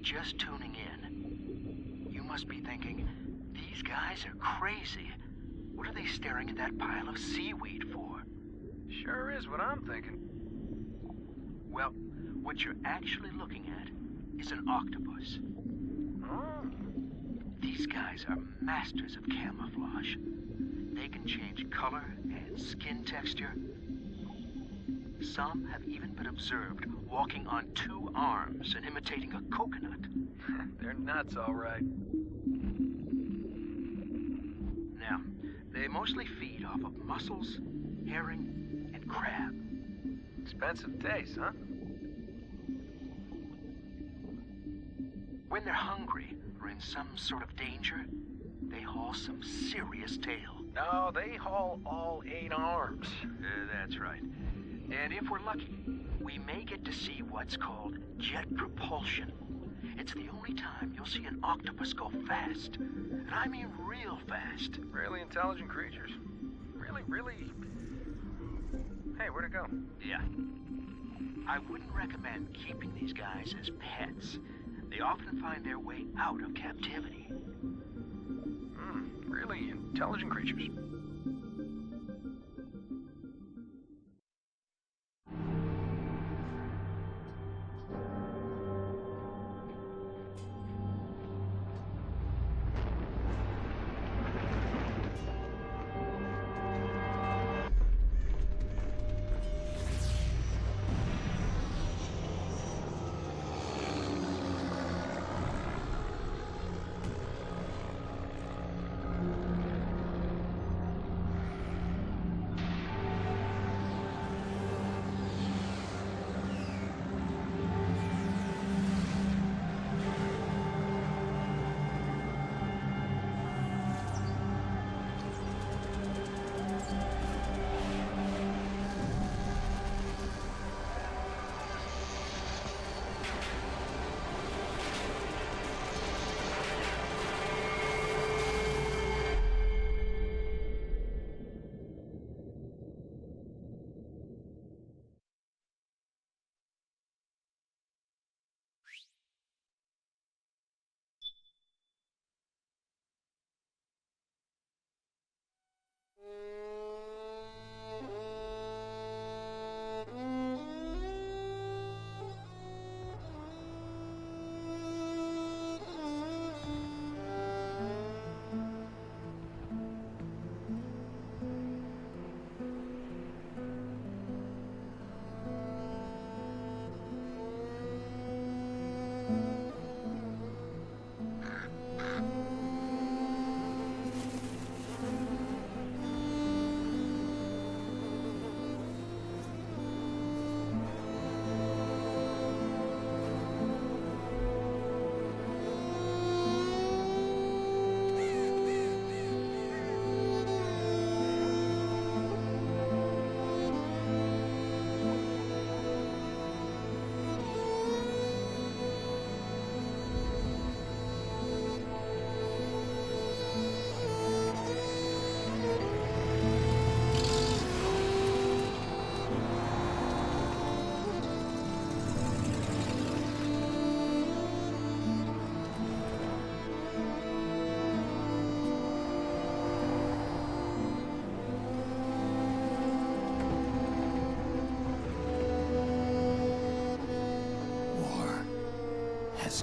just tuning in, you must be thinking, these guys are crazy. What are they staring at that pile of seaweed for? Sure is what I'm thinking. Well, what you're actually looking at is an octopus. Oh. These guys are masters of camouflage. They can change color and skin texture. Some have even been observed walking on 2 arms and imitating a coconut. They're nuts, all right. Now, they mostly feed off of mussels, herring, and crab. Expensive taste, huh? When they're hungry or in some sort of danger, they haul some serious tail. No, they haul all 8 arms. That's right. And if we're lucky, we may get to see what's called jet propulsion. It's the only time you'll see an octopus go fast. And I mean real fast. Really intelligent creatures. Really... Hey, where'd it go? Yeah. I wouldn't recommend keeping these guys as pets. They often find their way out of captivity. Really intelligent creatures.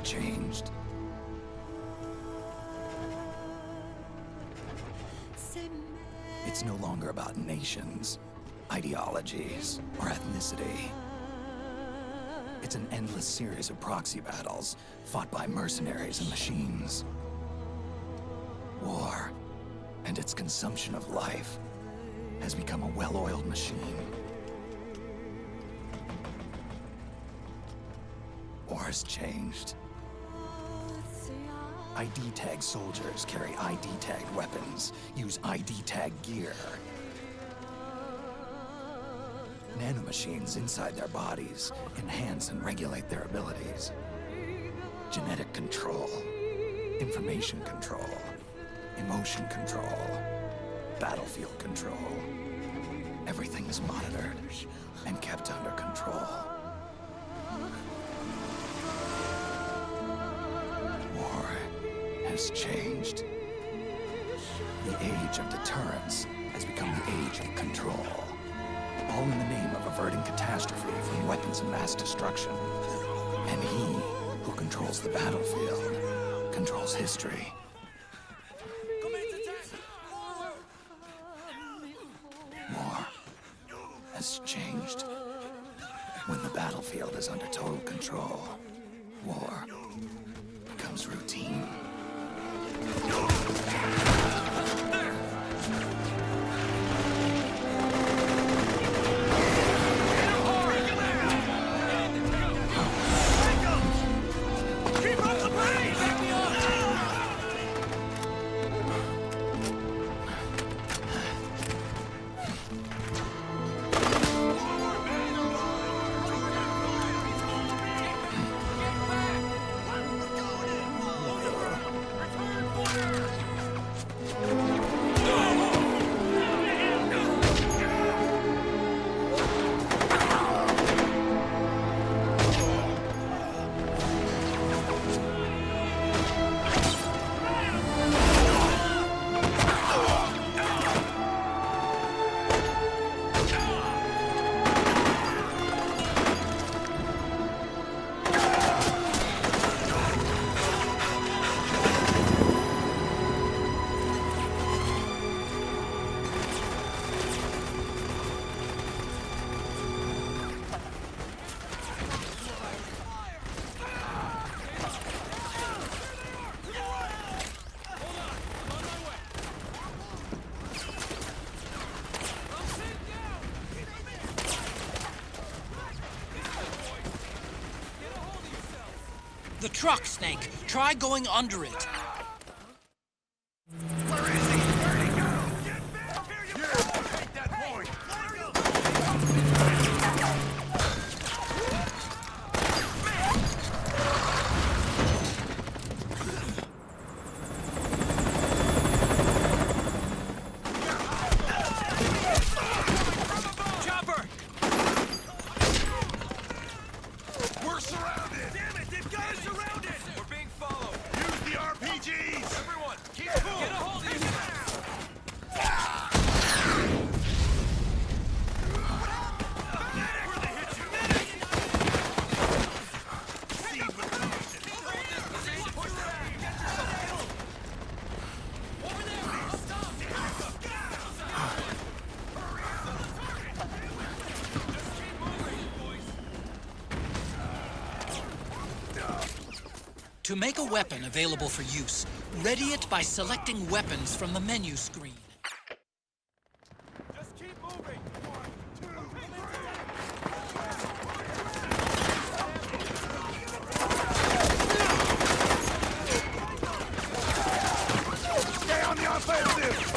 Changed. It's no longer about nations, ideologies, or ethnicity. It's an endless series of proxy battles fought by mercenaries and machines. War and its consumption of life has become a well-oiled machine. War's changed. ID-tagged soldiers carry ID-tagged weapons, use ID-tagged gear. Nanomachines inside their bodies enhance and regulate their abilities. Genetic control, information control, emotion control, battlefield control. Everything is monitored and kept under control. has changed. The age of deterrence has become the age of control. All in the name of averting catastrophe from weapons of mass destruction. And he who controls the battlefield controls history. War has changed. When the battlefield is under total control, war becomes routine. The truck, Snake. Try going under it. Where is he? Where'd he go? Get back here, you take that point! Chopper! We're surrounded! Damn it! They've got us surrounded! We're being followed! Use the RPGs! Everyone, keep cool! Get a hold of yourself! To make a weapon available for use, ready it by selecting weapons from the menu screen. Just keep moving! 1, 2, 3! Stay on the offensive!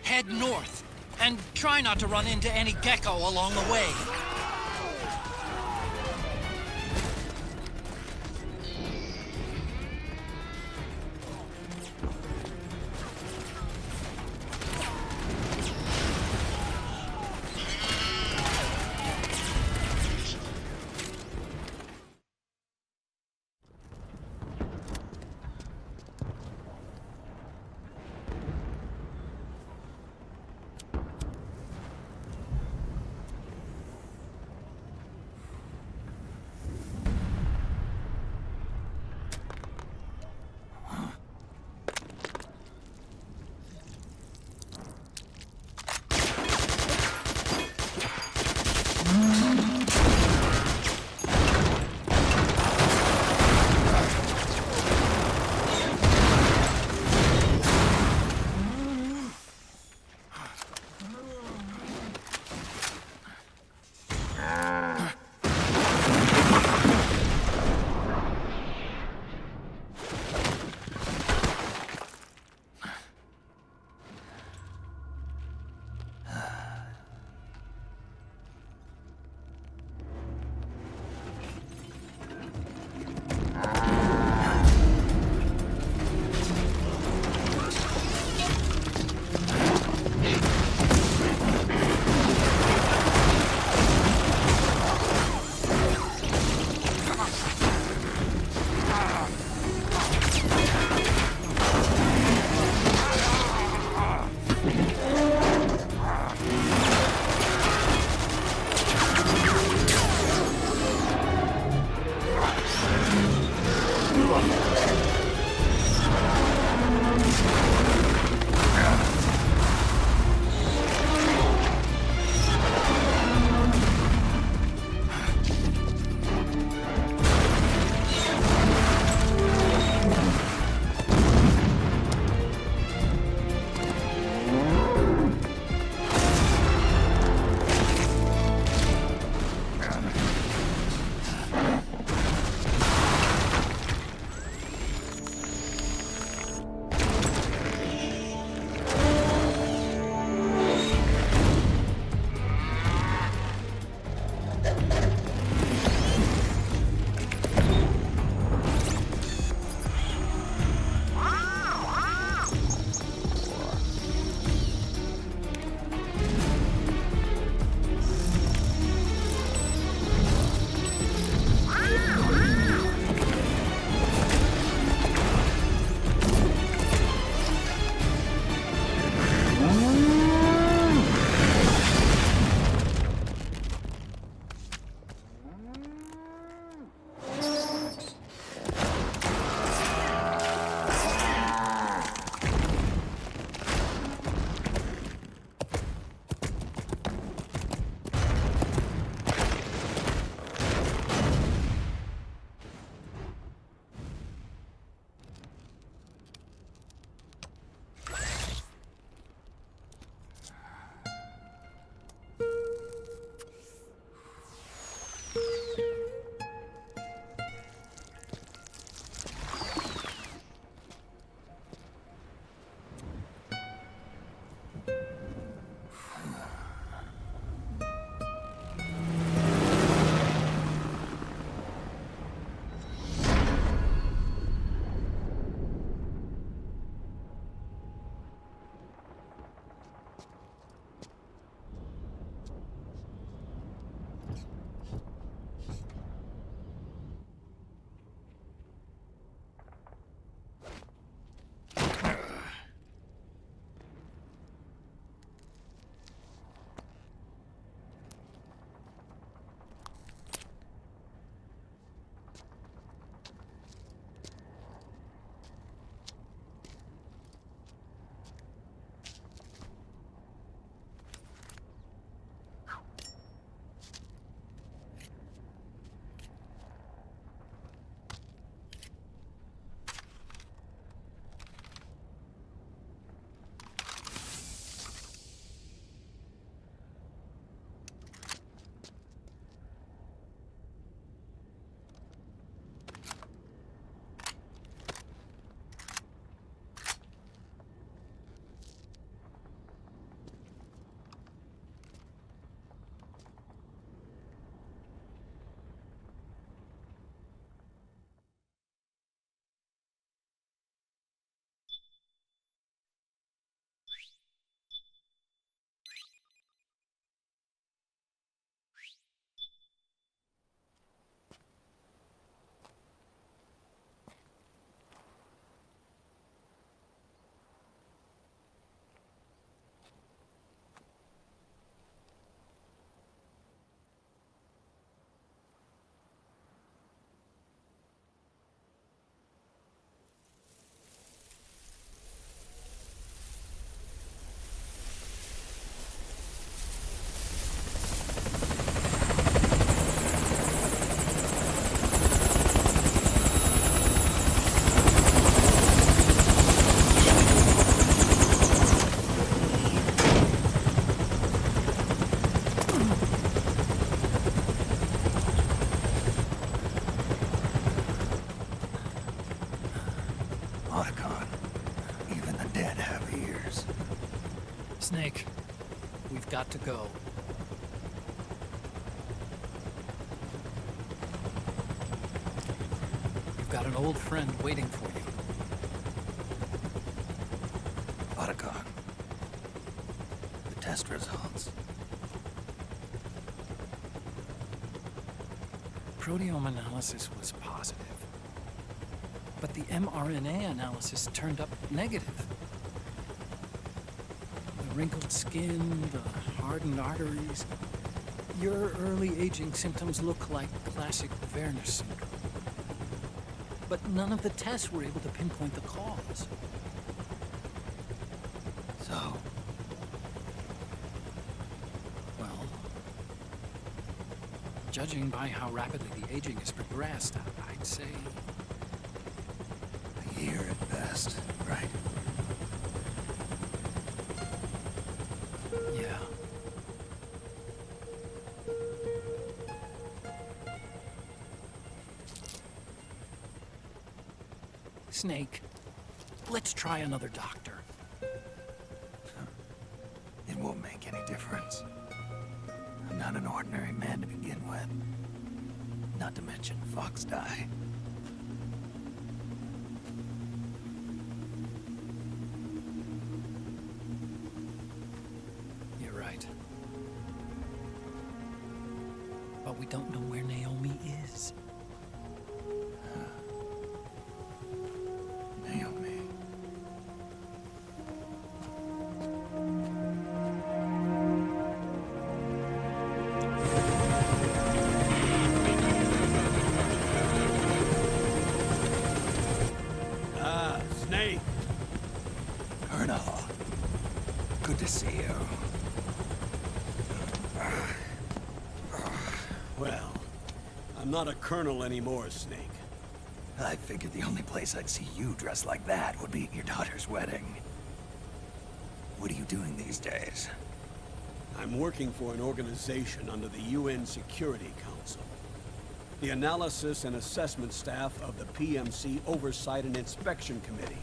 Head north, and try not to run into any gecko along the way. Snake, we've got to go. You've got an old friend waiting for you. Otacon. The test results. Proteome analysis was positive, but the mRNA analysis turned up negative. The wrinkled skin, the hardened arteries. Your early aging symptoms look like classic Werner syndrome. but none of the tests were able to pinpoint the cause. So, Well, judging by how rapidly the aging has progressed, I'd say... a year at best, right? Yeah. Snake, let's try another doctor. It won't make any difference. I'm not an ordinary man to begin with. Not to mention Fox die. You're right. But we don't know where Naomi is. Naomi. Snake! Colonel. Good to see you. Well, I'm not a colonel anymore, Snake. I figured the only place I'd see you dressed like that would be at your daughter's wedding. What are you doing these days? I'm working for an organization under the UN Security Council. The Analysis and Assessment Staff of the PMC Oversight and Inspection Committee.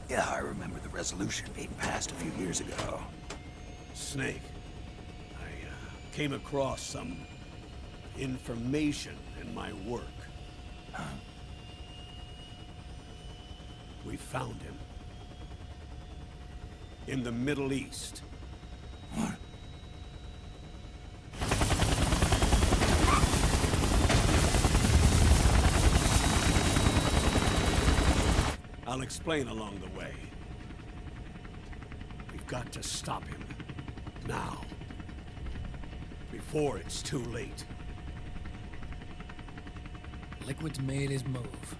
Yeah, I remember the resolution being passed a few years ago. Snake, I came across some information in my work. Huh? We found him. In the Middle East. What? I'll explain along the way. We've got to stop him. Now. Before it's too late. Liquid's made his move.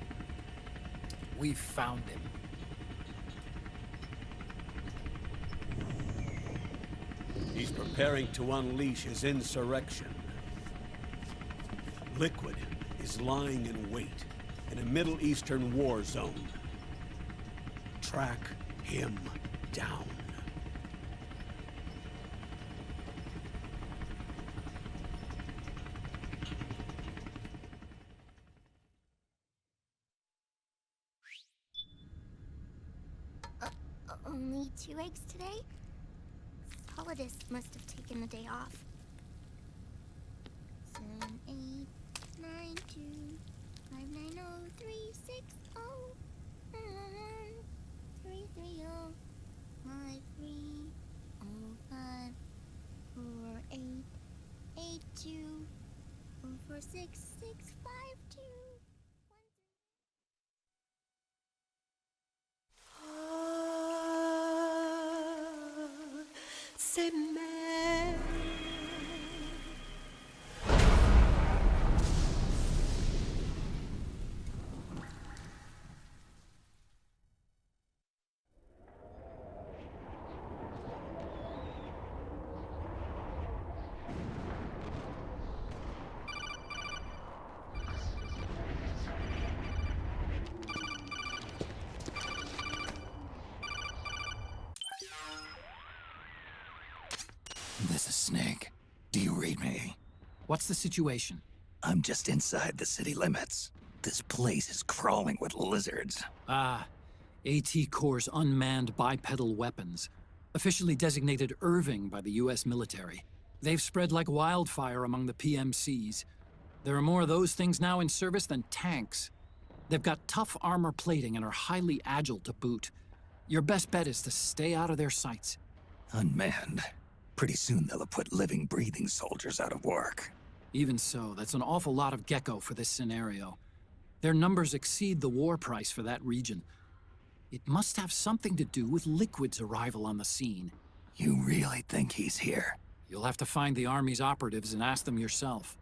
We've found him. He's preparing to unleash his insurrection. Liquid is lying in wait in a Middle Eastern war zone. Track him down. Only 2 eggs today? Solidus must have taken the day off. 7, 8, 9, 2, 5, 9, 0, 3, 6, 0, 3, 3, 0, 5, 3, 0, 5, 4, 8, 8, 2, 4, 4, 6, 6, 5, 2. C'est mère. This is Snake. Do you read me? What's the situation? I'm just inside the city limits. This place is crawling with lizards. Ah, AT Corps' unmanned bipedal weapons. Officially designated Irving by the US military. They've spread like wildfire among the PMCs. There are more of those things now in service than tanks. They've got tough armor plating and are highly agile to boot. Your best bet is to stay out of their sights. Unmanned. Pretty soon they'll have put living, breathing soldiers out of work. Even so, that's an awful lot of gecko for this scenario. Their numbers exceed the war price for that region. It must have something to do with Liquid's arrival on the scene. You really think he's here? You'll have to find the Army's operatives and ask them yourself.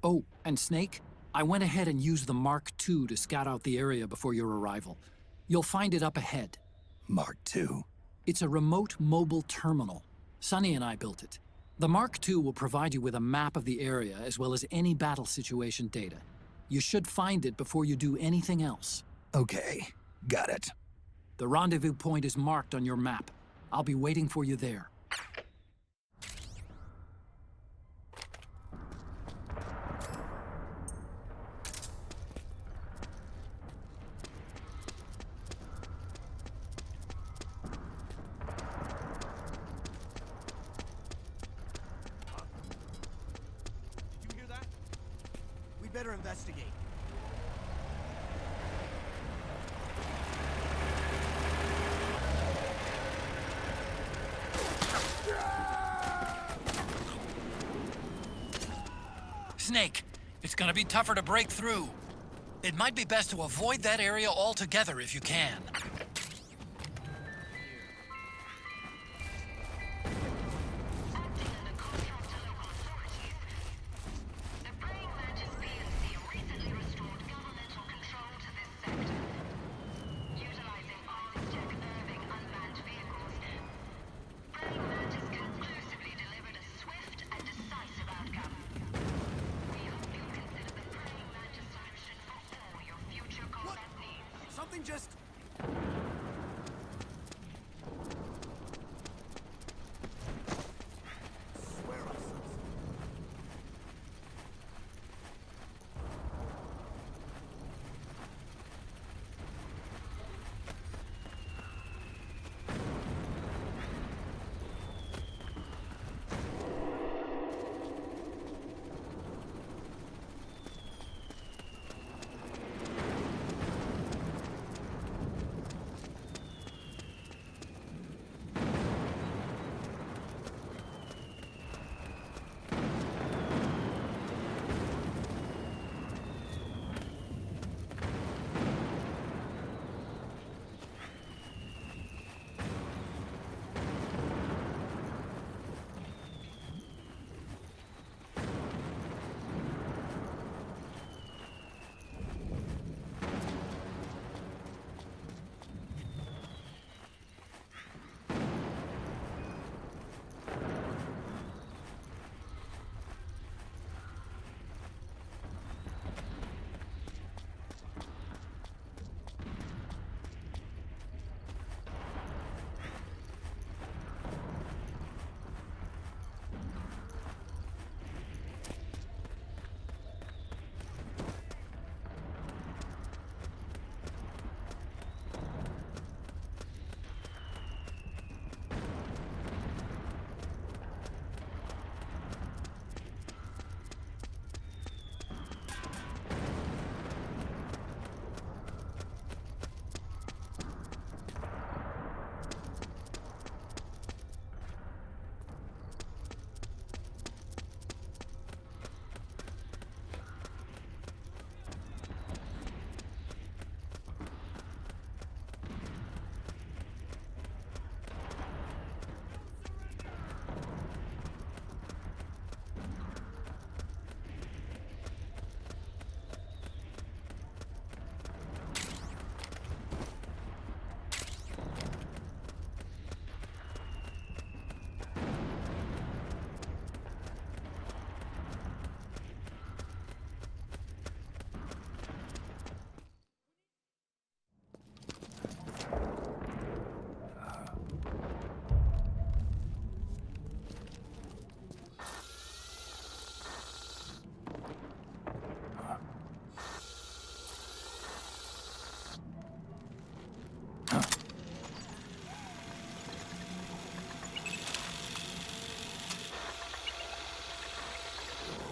Oh, and Snake, I went ahead and used the Mark II to scout out the area before your arrival. You'll find it up ahead. Mark II? It's a remote mobile terminal. Sonny and I built it. The Mark II will provide you with a map of the area as well as any battle situation data. You should find it before you do anything else. Okay, got it. The rendezvous point is marked on your map. I'll be waiting for you there. You hear that? We better investigate. Snake, it's gonna be tougher to break through. It might be best to avoid that area altogether if you can. Something just... Swear on something.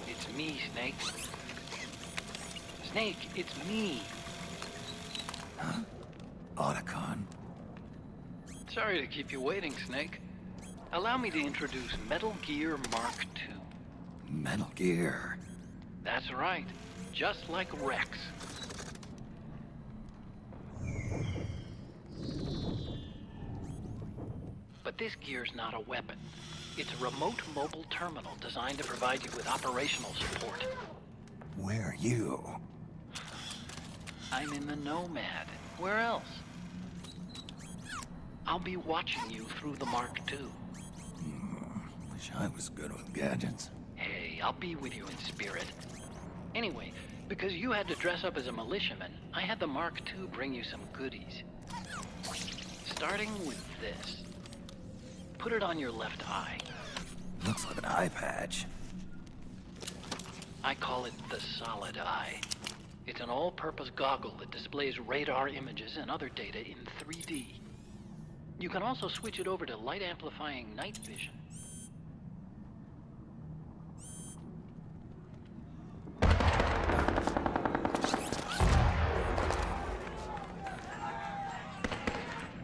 It's me, Snake. Snake, it's me. Huh? Otacon. Sorry to keep you waiting, Snake. Allow me to introduce Metal Gear Mark II. Metal Gear. That's right. Just like Rex. But this gear's not a weapon. It's a remote mobile terminal designed to provide you with operational support. where are you? I'm in the Nomad. Where else? I'll be watching you through the Mark II. Wish I was good with gadgets. Hey, I'll be with you in spirit. Anyway, because you had to dress up as a militiaman, I had the Mark II bring you some goodies. Starting with this. Put it on your left eye. Looks like an eye patch. I call it the Solid Eye. It's an all-purpose goggle that displays radar images and other data in 3D. You can also switch it over to light-amplifying night vision.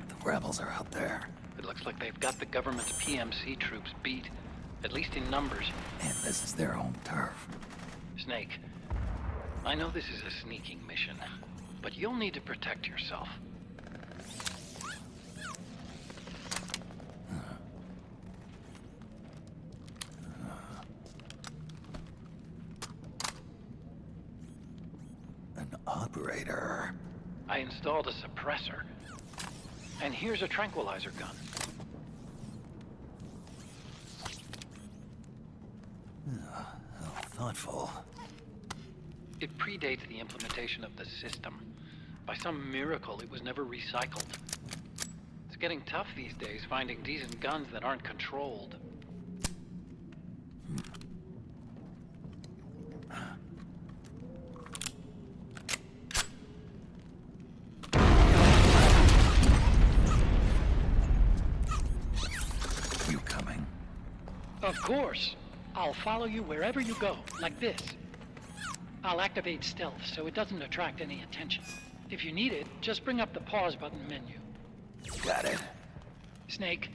The rebels are out there. It looks like they've got the government's PMC troops beat, at least in numbers. And this is their home turf. Snake, I know this is a sneaking mission, but you'll need to protect yourself. An operator. I installed a suppressor. And here's a tranquilizer gun. How thoughtful. It predates the implementation of the system. By some miracle, it was never recycled. It's getting tough these days finding decent guns that aren't controlled. You coming? Of course. I'll follow you wherever you go, like this. I'll activate stealth so it doesn't attract any attention. If you need it, just bring up the pause button menu. Got it. Snake,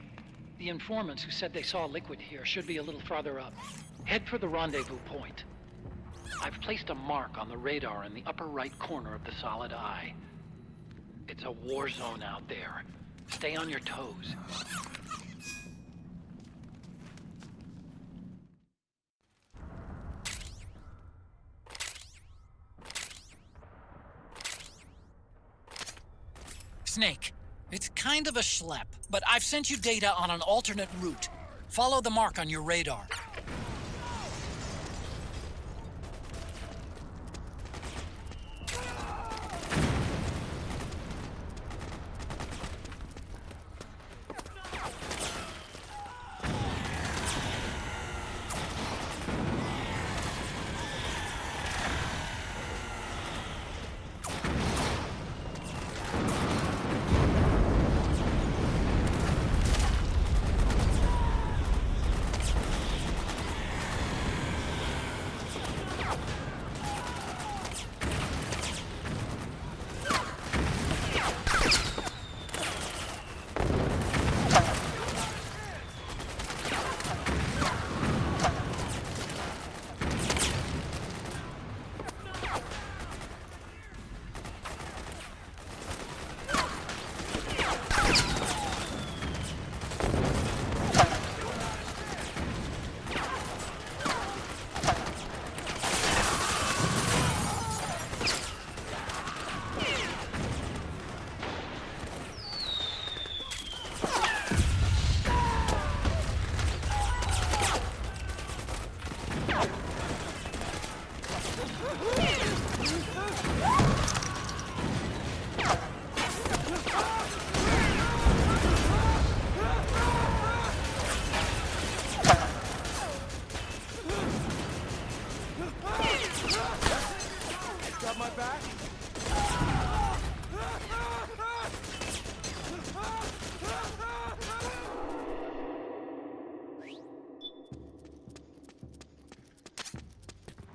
the informants who said they saw liquid here should be a little farther up. Head for the rendezvous point. I've placed a mark on the radar in the upper right corner of the Solid Eye. It's a war zone out there. Stay on your toes. Snake, it's kind of a schlep, but I've sent you data on an alternate route. Follow the mark on your radar. Got my back?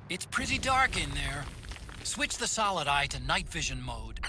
It's pretty dark in there. Switch the Solid Eye to night vision mode.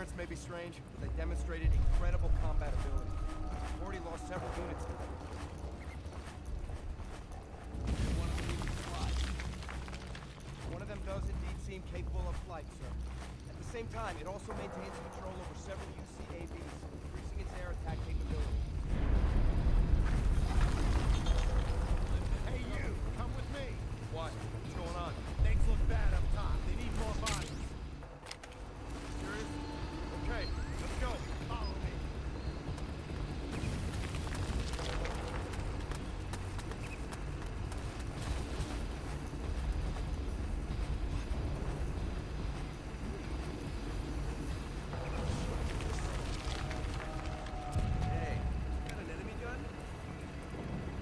appearance may be strange, but they demonstrated incredible combat ability. We've already lost several units to them. One of them does indeed seem capable of flight, sir. At the same time, it also maintains control over several UCAVs, increasing its air attack capability. Hey, you! Come with me! What? What's going on? Things look bad up top. They need more bodies. Serious? Okay, let's go. Follow me. Hey, you got an enemy gun?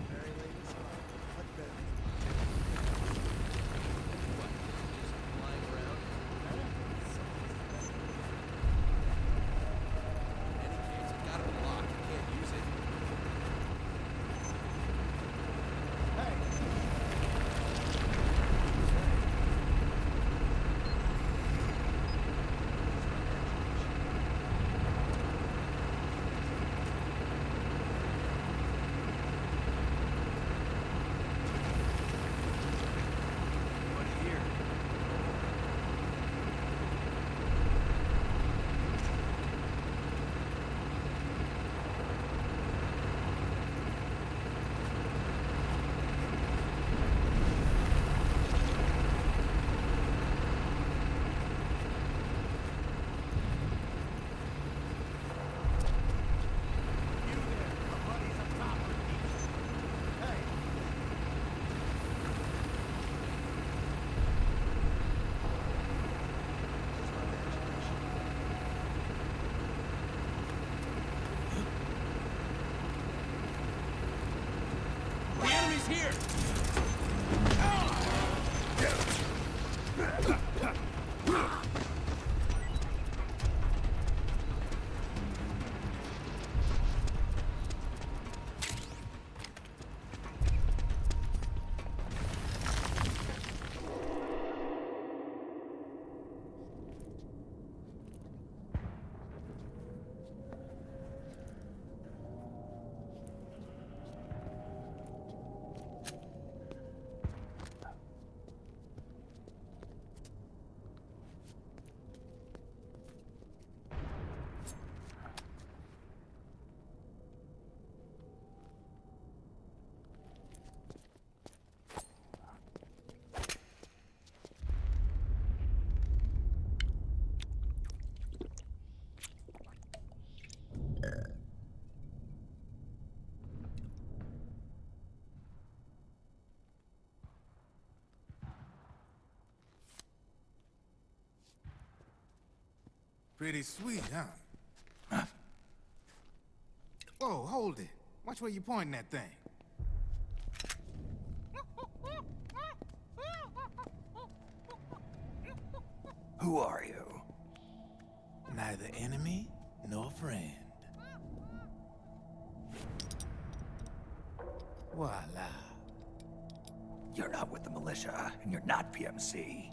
Very late this month. What the? What? Just flying around? In any case, it got him locked. You can't use it. Hey! What do you hear? You there! My buddies up top are east. Hey! Just my imagination. The enemy's here! Pretty sweet, huh? Oh, hold it. Watch where you pointing that thing. Who are you? Neither enemy nor friend. Voila. You're not with the militia, and you're not PMC.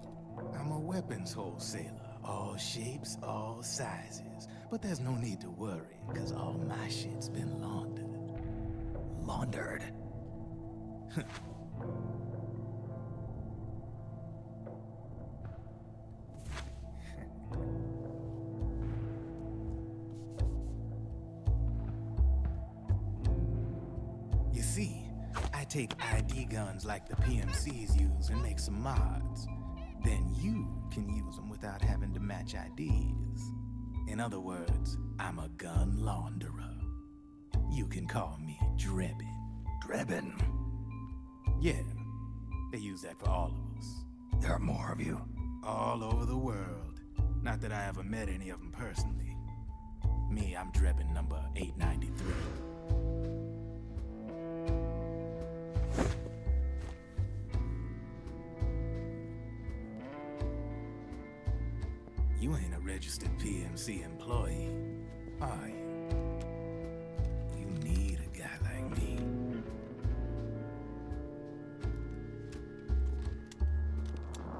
I'm a weapons wholesaler. All shapes, all sizes. But there's no need to worry, because all my shit's been laundered. Laundered? You see, I take ID guns like the PMCs use and make some mods. Then you can use them without having to match IDs. In other words, I'm a gun launderer. You can call me Drebin. Drebin? Yeah, they use that for all of us. There are more of you. All over the world. Not that I ever met any of them personally. Me, I'm Drebin number 893. You ain't a registered PMC employee, are you? You need a guy like me.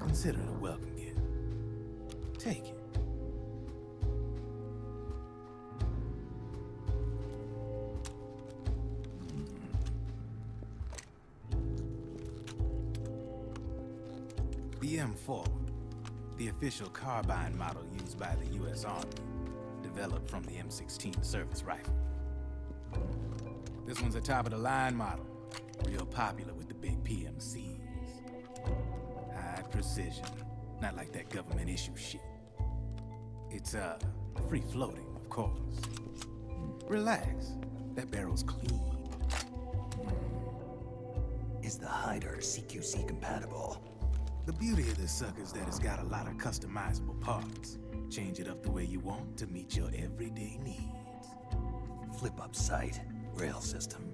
Consider it a welcome gift. Take it. The M4, the official carbine model used by the U.S. Army, developed from the M16 service rifle. This one's a top-of-the-line model, real popular with the big PMCs. High precision, not like that government-issue shit. It's, free-floating, of course. Relax, that barrel's clean. Is the hider CQC compatible? The beauty of this sucker is that it's got a lot of customizable parts. Change it up the way you want to meet your everyday needs. Flip-up sight, rail system.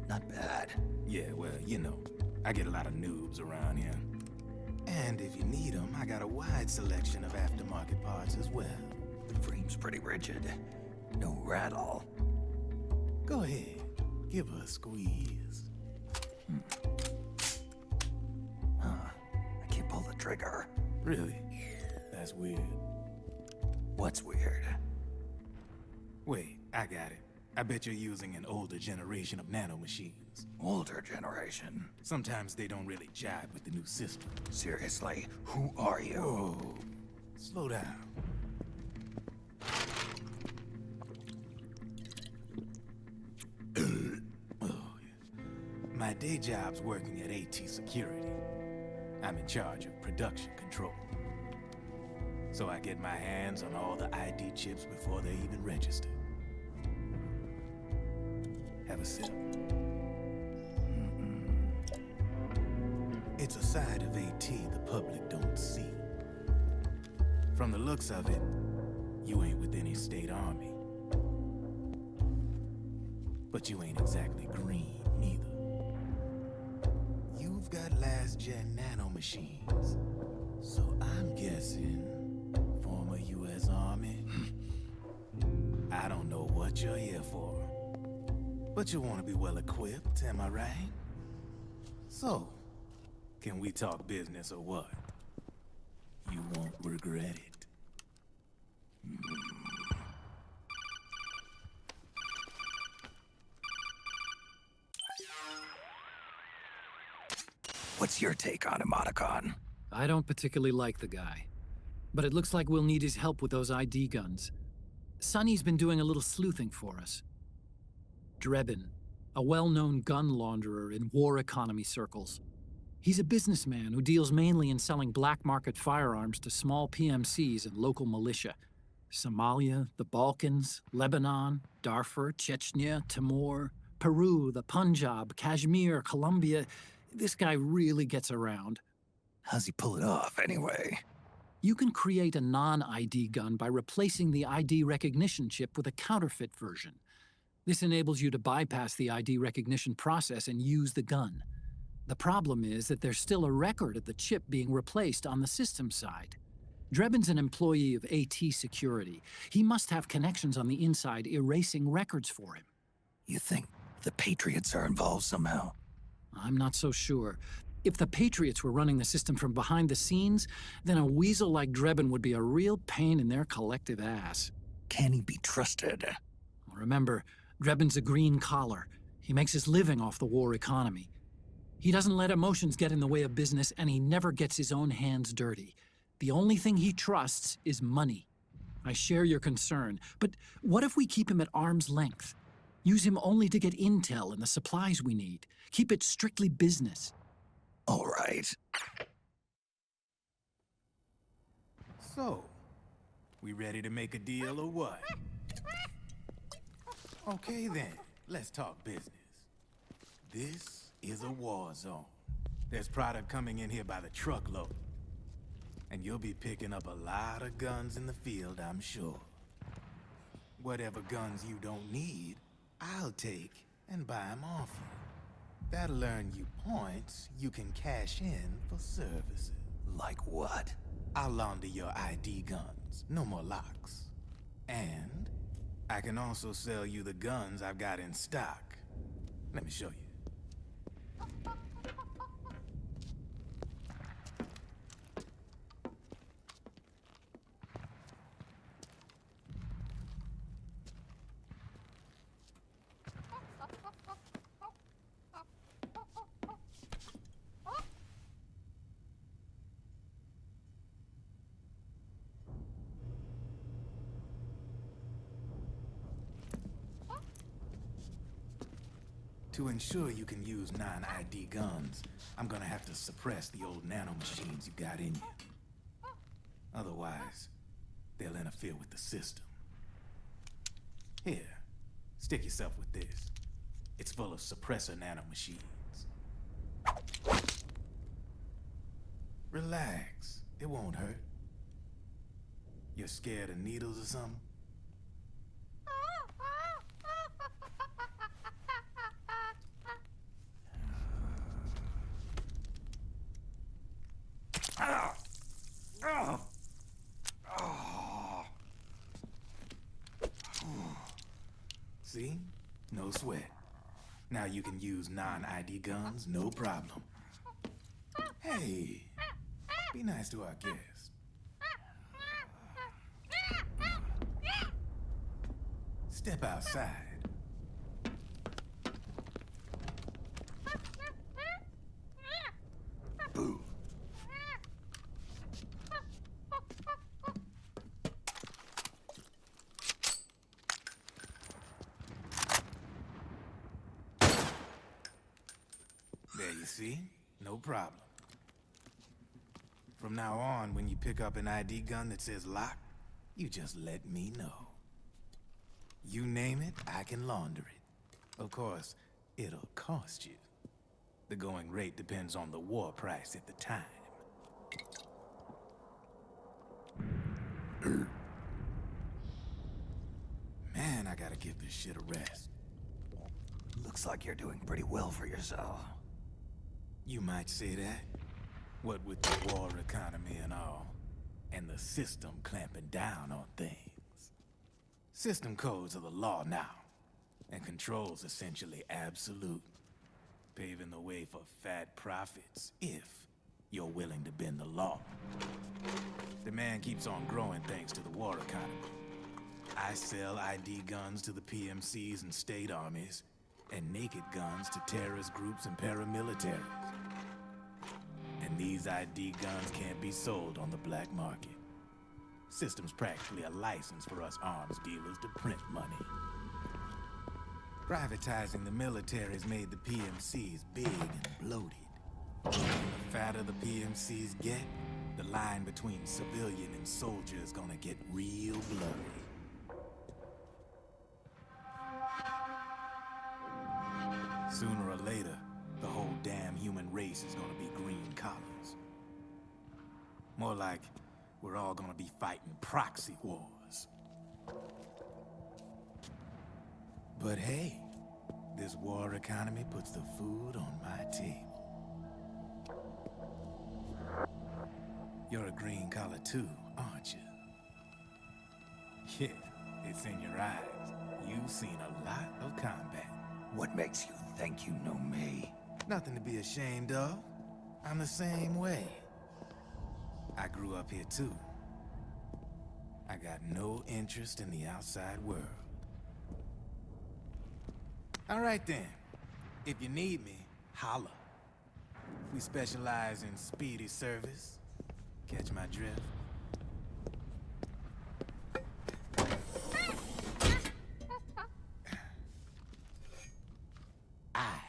Not bad. Yeah, well, you know, I get a lot of noobs around here. And if you need them, I got a wide selection of aftermarket parts as well. Frame's pretty rigid. No rattle. Go ahead, give her a squeeze. I can't pull the trigger. Really? That's weird. What's weird? Wait, I got it. I bet you're using an older generation of nanomachines. Older generation? Sometimes they don't really jive with the new system. Seriously, who are you? Whoa. Slow down. My day job's working at AT Security. I'm in charge of production control. So I get my hands on all the ID chips before they even register. Have a sip. It's a side of AT the public don't see. From the looks of it, you ain't with any state army. But you ain't exactly green, neither. You've got last-gen nanomachines. So I'm guessing former U.S. Army. I don't know what you're here for. But you want to be well-equipped, am I right? So, can we talk business or what? You won't regret it. What's your take on Emoticon? I don't particularly like the guy. But it looks like we'll need his help with those ID guns. Sonny's been doing a little sleuthing for us. Drebin, a well-known gun launderer in war economy circles. He's a businessman who deals mainly in selling black market firearms to small PMCs and local militia. Somalia, the Balkans, Lebanon, Darfur, Chechnya, Timor, Peru, the Punjab, Kashmir, Colombia. This guy really gets around. How's he pull it off, anyway? You can create a non-ID gun by replacing the ID recognition chip with a counterfeit version. This enables you to bypass the ID recognition process and use the gun. The problem is that there's still a record of the chip being replaced on the system side. Drebin's an employee of AT Security. He must have connections on the inside erasing records for him. You think the Patriots are involved somehow? I'm not so sure. If the Patriots were running the system from behind the scenes, then a weasel like Drebin would be a real pain in their collective ass. Can he be trusted? Remember, Drebin's a green collar. He makes his living off the war economy. He doesn't let emotions get in the way of business, and he never gets his own hands dirty. The only thing he trusts is money. I share your concern, but what if we keep him at arm's length? Use him only to get intel and the supplies we need. Keep it strictly business. All right. So, we ready to make a deal or what? Okay then, let's talk business. This is a war zone. There's product coming in here by the truckload. And you'll be picking up a lot of guns in the field, I'm sure. Whatever guns you don't need, I'll take and buy them off you. That'll earn you points you can cash in for services. Like what? I'll launder your ID guns, no more locks. And I can also sell you the guns I've got in stock. Let me show you. To ensure you can use non-ID guns, I'm gonna have to suppress the old nanomachines you got in you. Otherwise, they'll interfere with the system. Here, stick yourself with this. It's full of suppressor nanomachines. Relax, it won't hurt. You're scared of needles or something? See? No sweat. Now you can use non-ID guns, no problem. Hey, be nice to our guest. Step outside. Boo. There you see? No problem. From now on, when you pick up an ID gun that says lock, you just let me know. You name it, I can launder it. Of course, it'll cost you. The going rate depends on the war price at the time. Man, I gotta give this shit a rest. Looks like you're doing pretty well for yourself. You might say that. What with the war economy and all, and the system clamping down on things. System codes are the law now, and control's essentially absolute, paving the way for fat profits if you're willing to bend the law. Demand keeps on growing thanks to the war economy. I sell ID guns to the PMCs and state armies, and naked guns to terrorist groups and paramilitaries. And these ID guns can't be sold on the black market. System's practically a license for us arms dealers to print money. Privatizing the military's made the PMCs big and bloated. The fatter the PMCs get, the line between civilian and soldier is gonna get real blurry. Sooner or later, the whole damn human race is gonna be green collars. More like we're all gonna be fighting proxy wars. But hey, this war economy puts the food on my table. You're a green collar too, aren't you? Yeah, it's in your eyes. You've seen a lot of combat. What makes you think you know me? Nothing to be ashamed of. I'm the same way. I grew up here too. I got no interest in the outside world. All right then. If you need me, holla. We specialize in speedy service. Catch my drift? I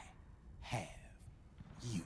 have you.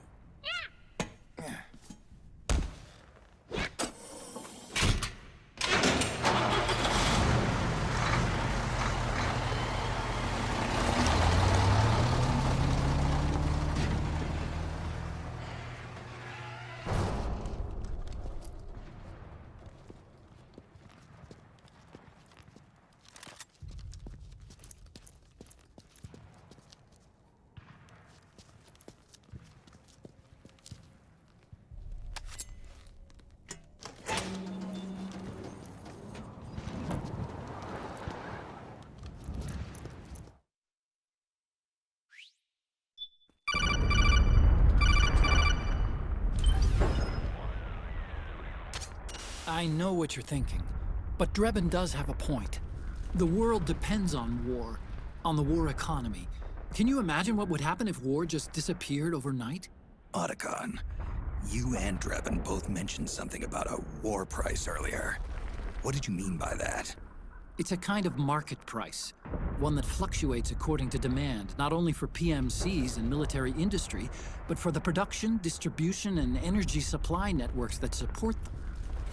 I know what you're thinking, but Drebin does have a point. The world depends on war, on the war economy. Can you imagine what would happen if war just disappeared overnight? Otacon, you and Drebin both mentioned something about a war price earlier. What did you mean by that? It's a kind of market price, one that fluctuates according to demand, not only for PMCs and military industry, but for the production, distribution, and energy supply networks that support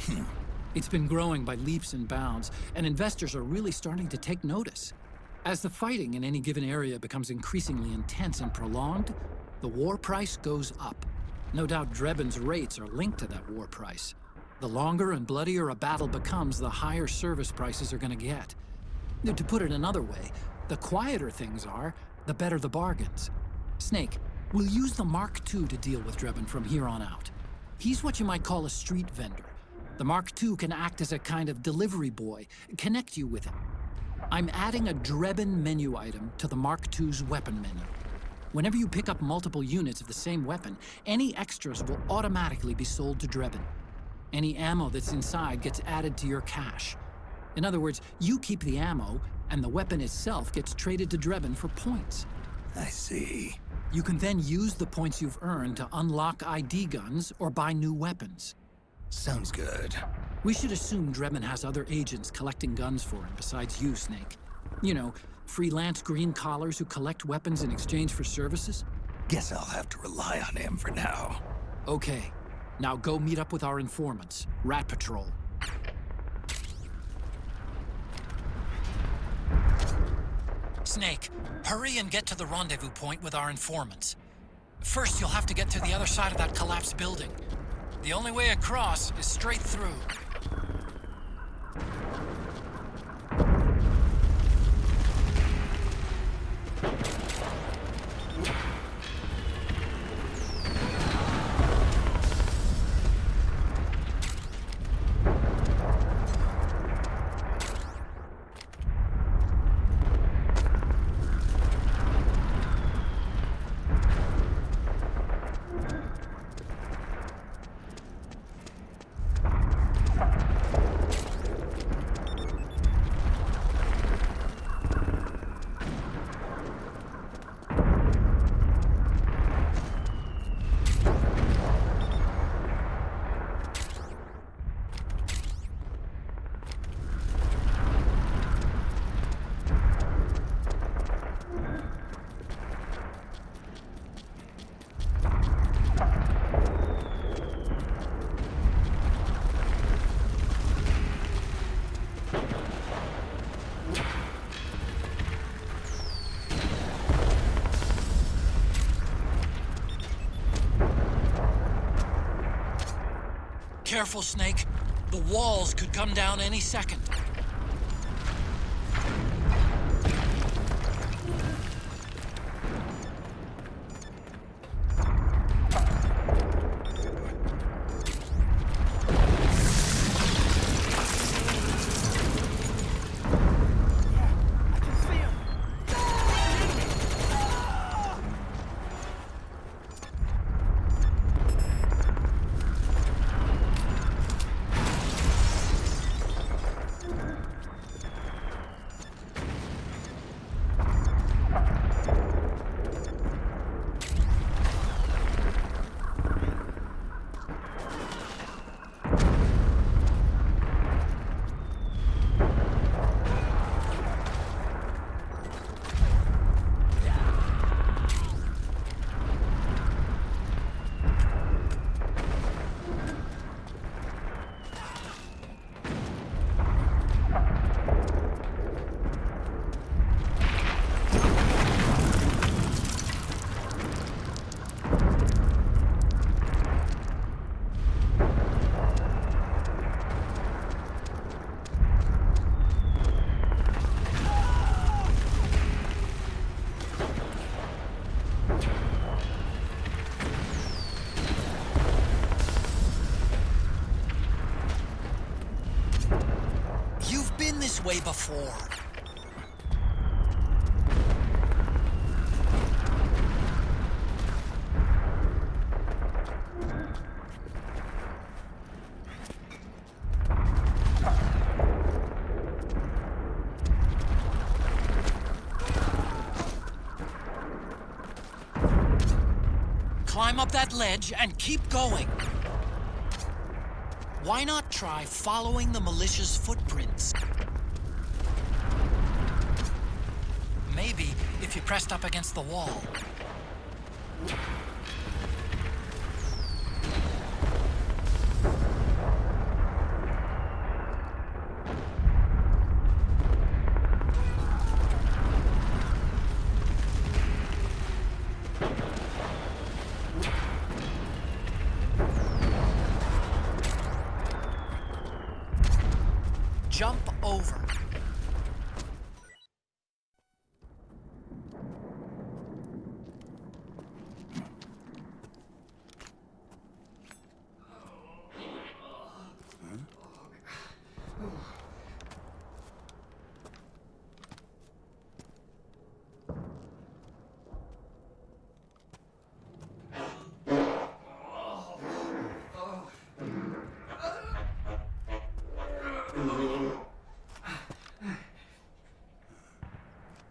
them. It's been growing by leaps and bounds, and investors are really starting to take notice. As the fighting in any given area becomes increasingly intense and prolonged, the war price goes up. No doubt Drebin's rates are linked to that war price. The longer and bloodier a battle becomes, the higher service prices are going to get. To put it another way, the quieter things are, the better the bargains. Snake, we'll use the Mark II to deal with Drebin from here on out. He's what you might call a street vendor. The Mark II can act as a kind of delivery boy, connect you with him. I'm adding a Drebin menu item to the Mark II's weapon menu. Whenever you pick up multiple units of the same weapon, any extras will automatically be sold to Drebin. Any ammo that's inside gets added to your cache. In other words, you keep the ammo, and the weapon itself gets traded to Drebin for points. I see. You can then use the points you've earned to unlock ID guns or buy new weapons. Sounds good. We should assume Drebin has other agents collecting guns for him besides you, Snake. You know, freelance green collars who collect weapons in exchange for services? Guess I'll have to rely on him for now. Okay. Now go meet up with our informants, Rat Patrol. Snake, hurry and get to the rendezvous point with our informants. First, you'll have to get to the other side of that collapsed building. The only way across is straight through. Careful, Snake. The walls could come down any second. Way before. Climb up that ledge and keep going. Why not try following the militia's footprints? Maybe if you pressed up against the wall. Jump over.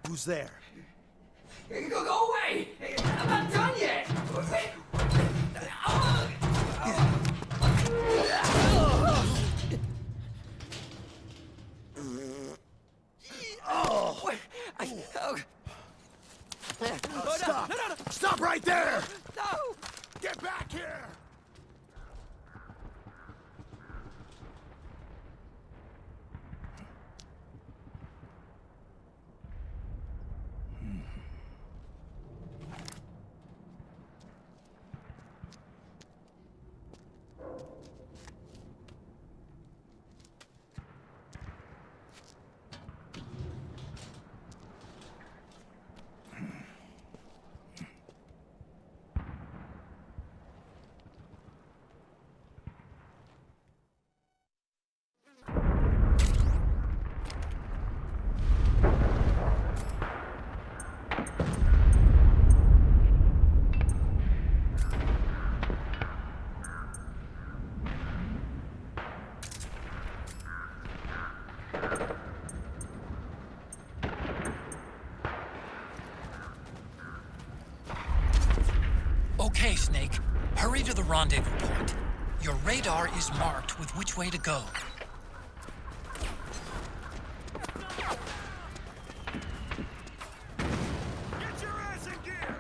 Who's there? Go away! I'm not done yet! Stop! No. Stop right there! No! Get back here! Okay, Snake. Hurry to the rendezvous point. Your radar is marked with which way to go. Get your ass in gear!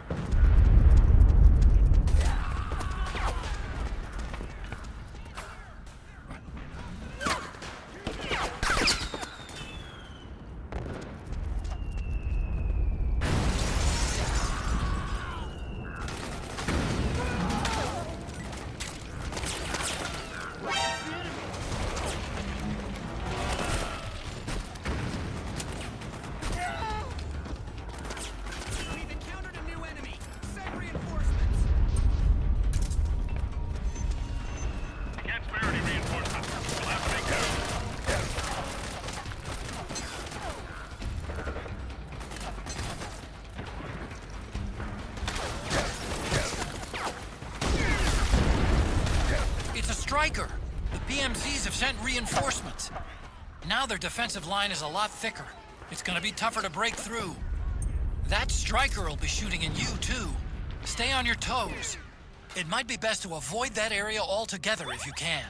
Striker! The PMCs have sent reinforcements. Now their defensive line is a lot thicker. It's gonna be tougher to break through. That Striker will be shooting at you, too. Stay on your toes. It might be best to avoid that area altogether if you can.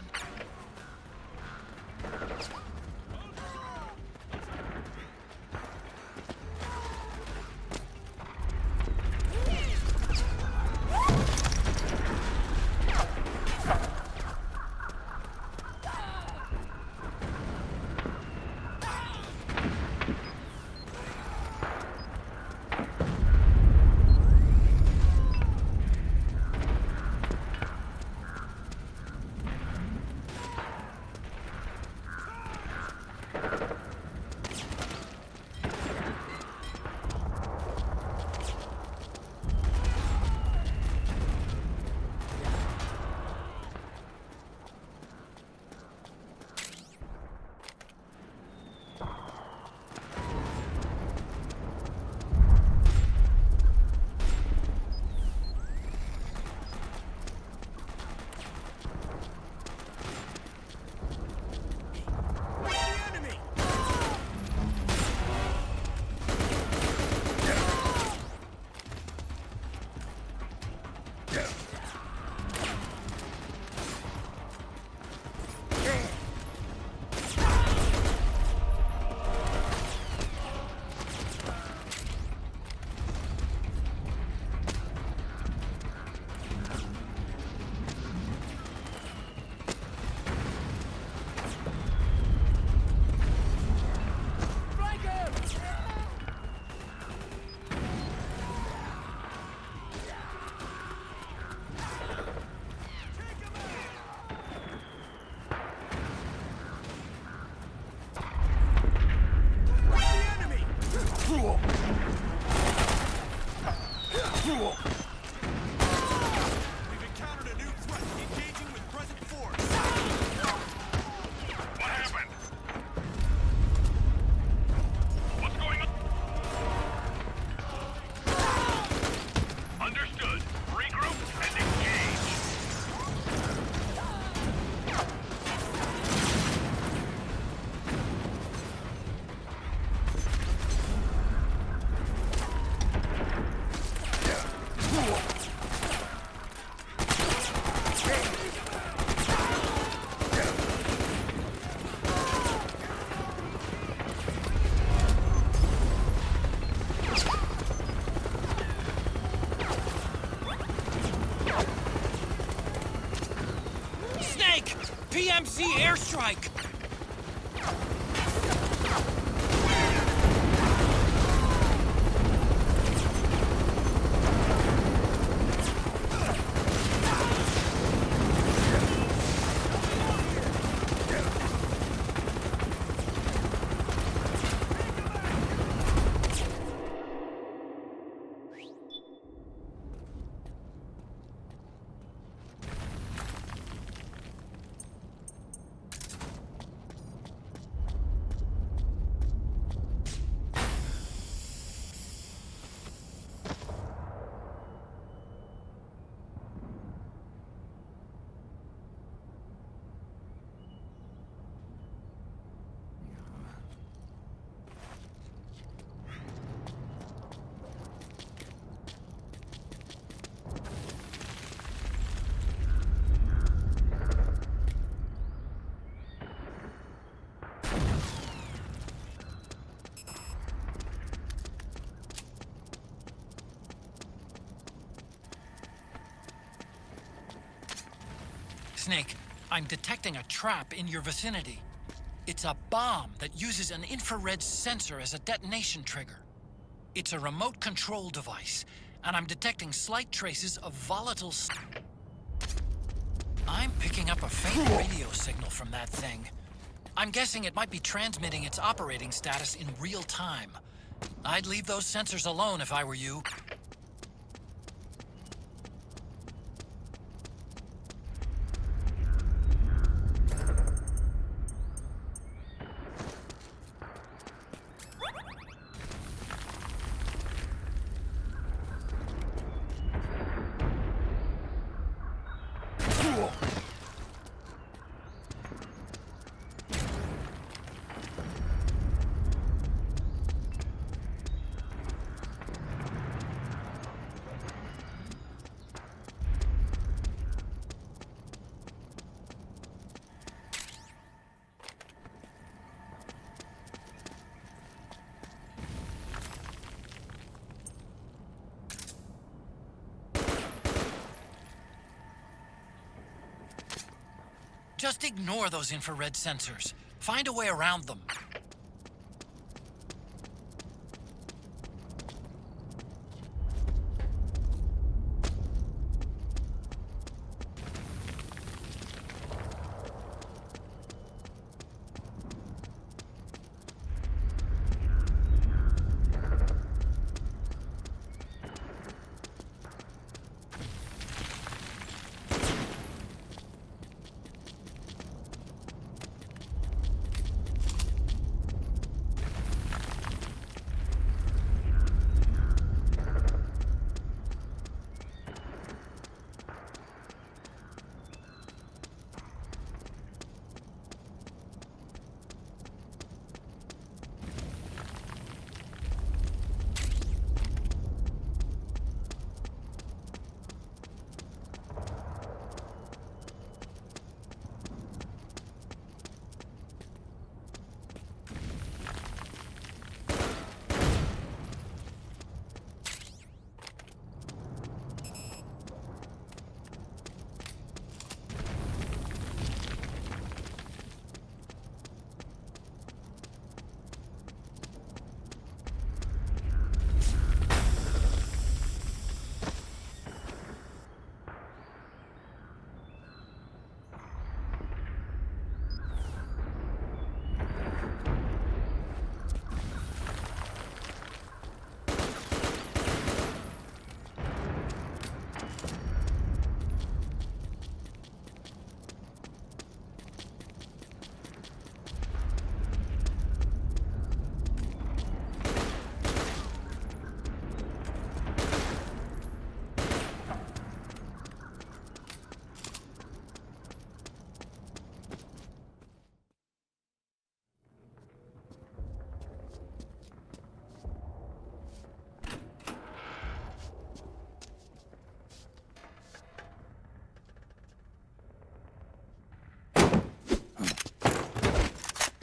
We've encountered a new threat. Engaging with present force. What happened? What's going on? Understood. Regroup and engage. Snake! PMC airstrike! Snake, I'm detecting a trap in your vicinity. It's a bomb that uses an infrared sensor as a detonation trigger. It's a remote control device, and I'm detecting slight traces of volatile... I'm picking up a faint radio signal from that thing. I'm guessing it might be transmitting its operating status in real time. I'd leave those sensors alone if I were you. Just ignore those infrared sensors. Find a way around them.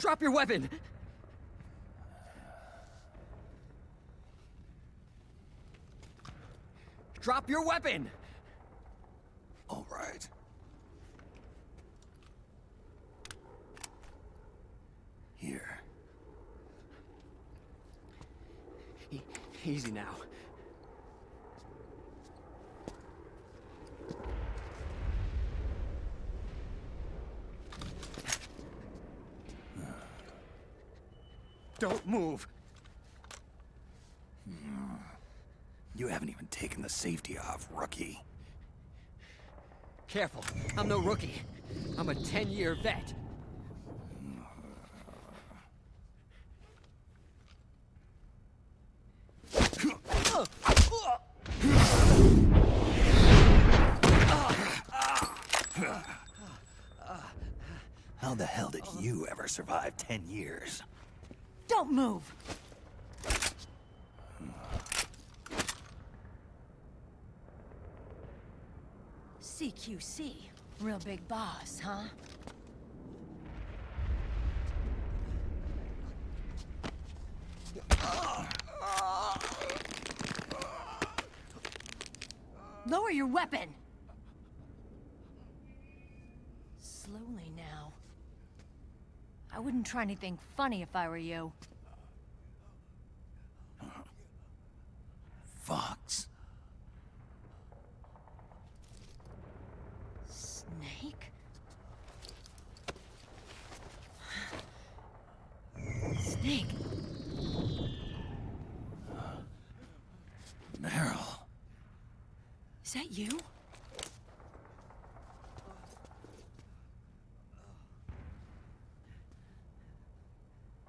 Drop your weapon! Drop your weapon! All right. Here. Easy now. Don't move! You haven't even taken the safety off, rookie. Careful, I'm no rookie. I'm a 10-year vet. How the hell did you ever survive 10 years? Don't move! CQC. Real big boss, huh? Lower your weapon! Slowly now. I wouldn't try anything funny if I were you. Fox. Snake? Snake? Meryl. Is that you?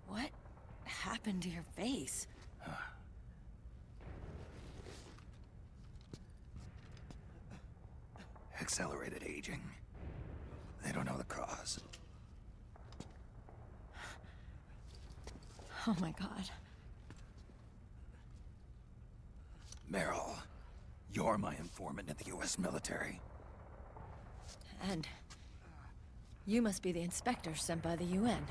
What happened to your face? Accelerated aging. They don't know the cause. Oh my god. Meryl, you're my informant in the US military. And you must be the inspector sent by the UN.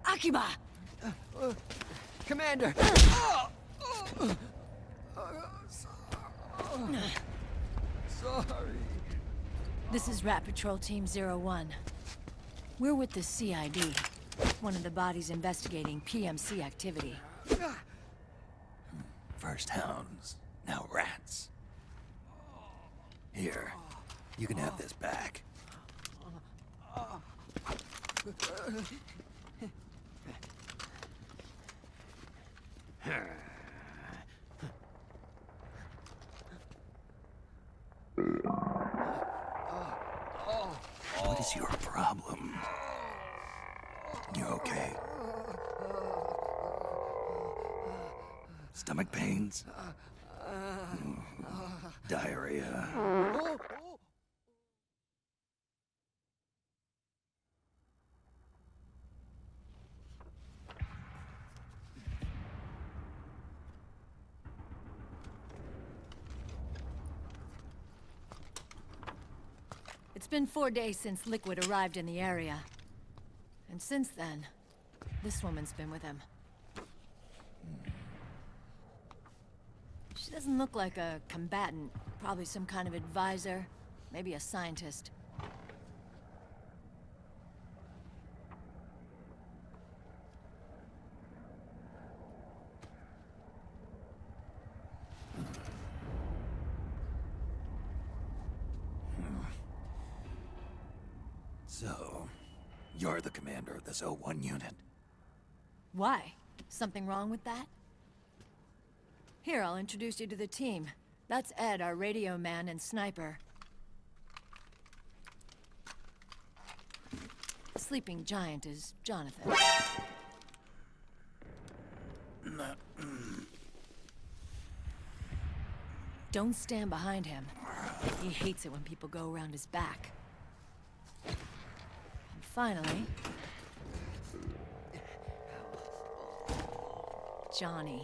Akiba! Commander! Sorry. This is Rat Patrol Team 01. We're with the CID, one of the bodies investigating PMC activity. First hounds, now rats. Here, you can have this back. What is your problem? You okay? Stomach pains? Diarrhea? It's been 4 days since Liquid arrived in the area. And since then, this woman's been with him. She doesn't look like a combatant. Probably some kind of advisor. Maybe a scientist. So, you're the commander of this O1 unit? Why? Something wrong with that? Here, I'll introduce you to the team. That's Ed, our radio man and sniper. The sleeping giant is Jonathan. Don't stand behind him. He hates it when people go around his back. And finally... Johnny.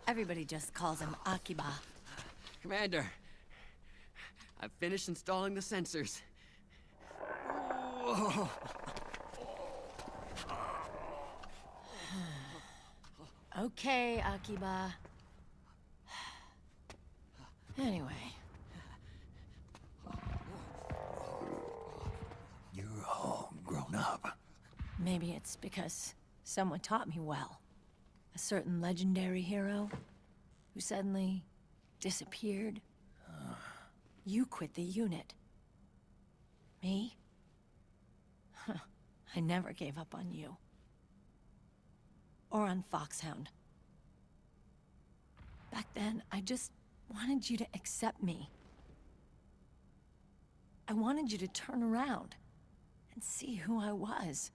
Everybody just calls him Akiba. Commander, I've finished installing the sensors. Whoa. Okay, Akiba. Anyway. You're all grown up. Maybe it's because someone taught me well. A certain legendary hero who suddenly disappeared. You quit the unit. Me? I never gave up on you. Or on Foxhound. Back then, I just wanted you to accept me. I wanted you to turn around and see who I was.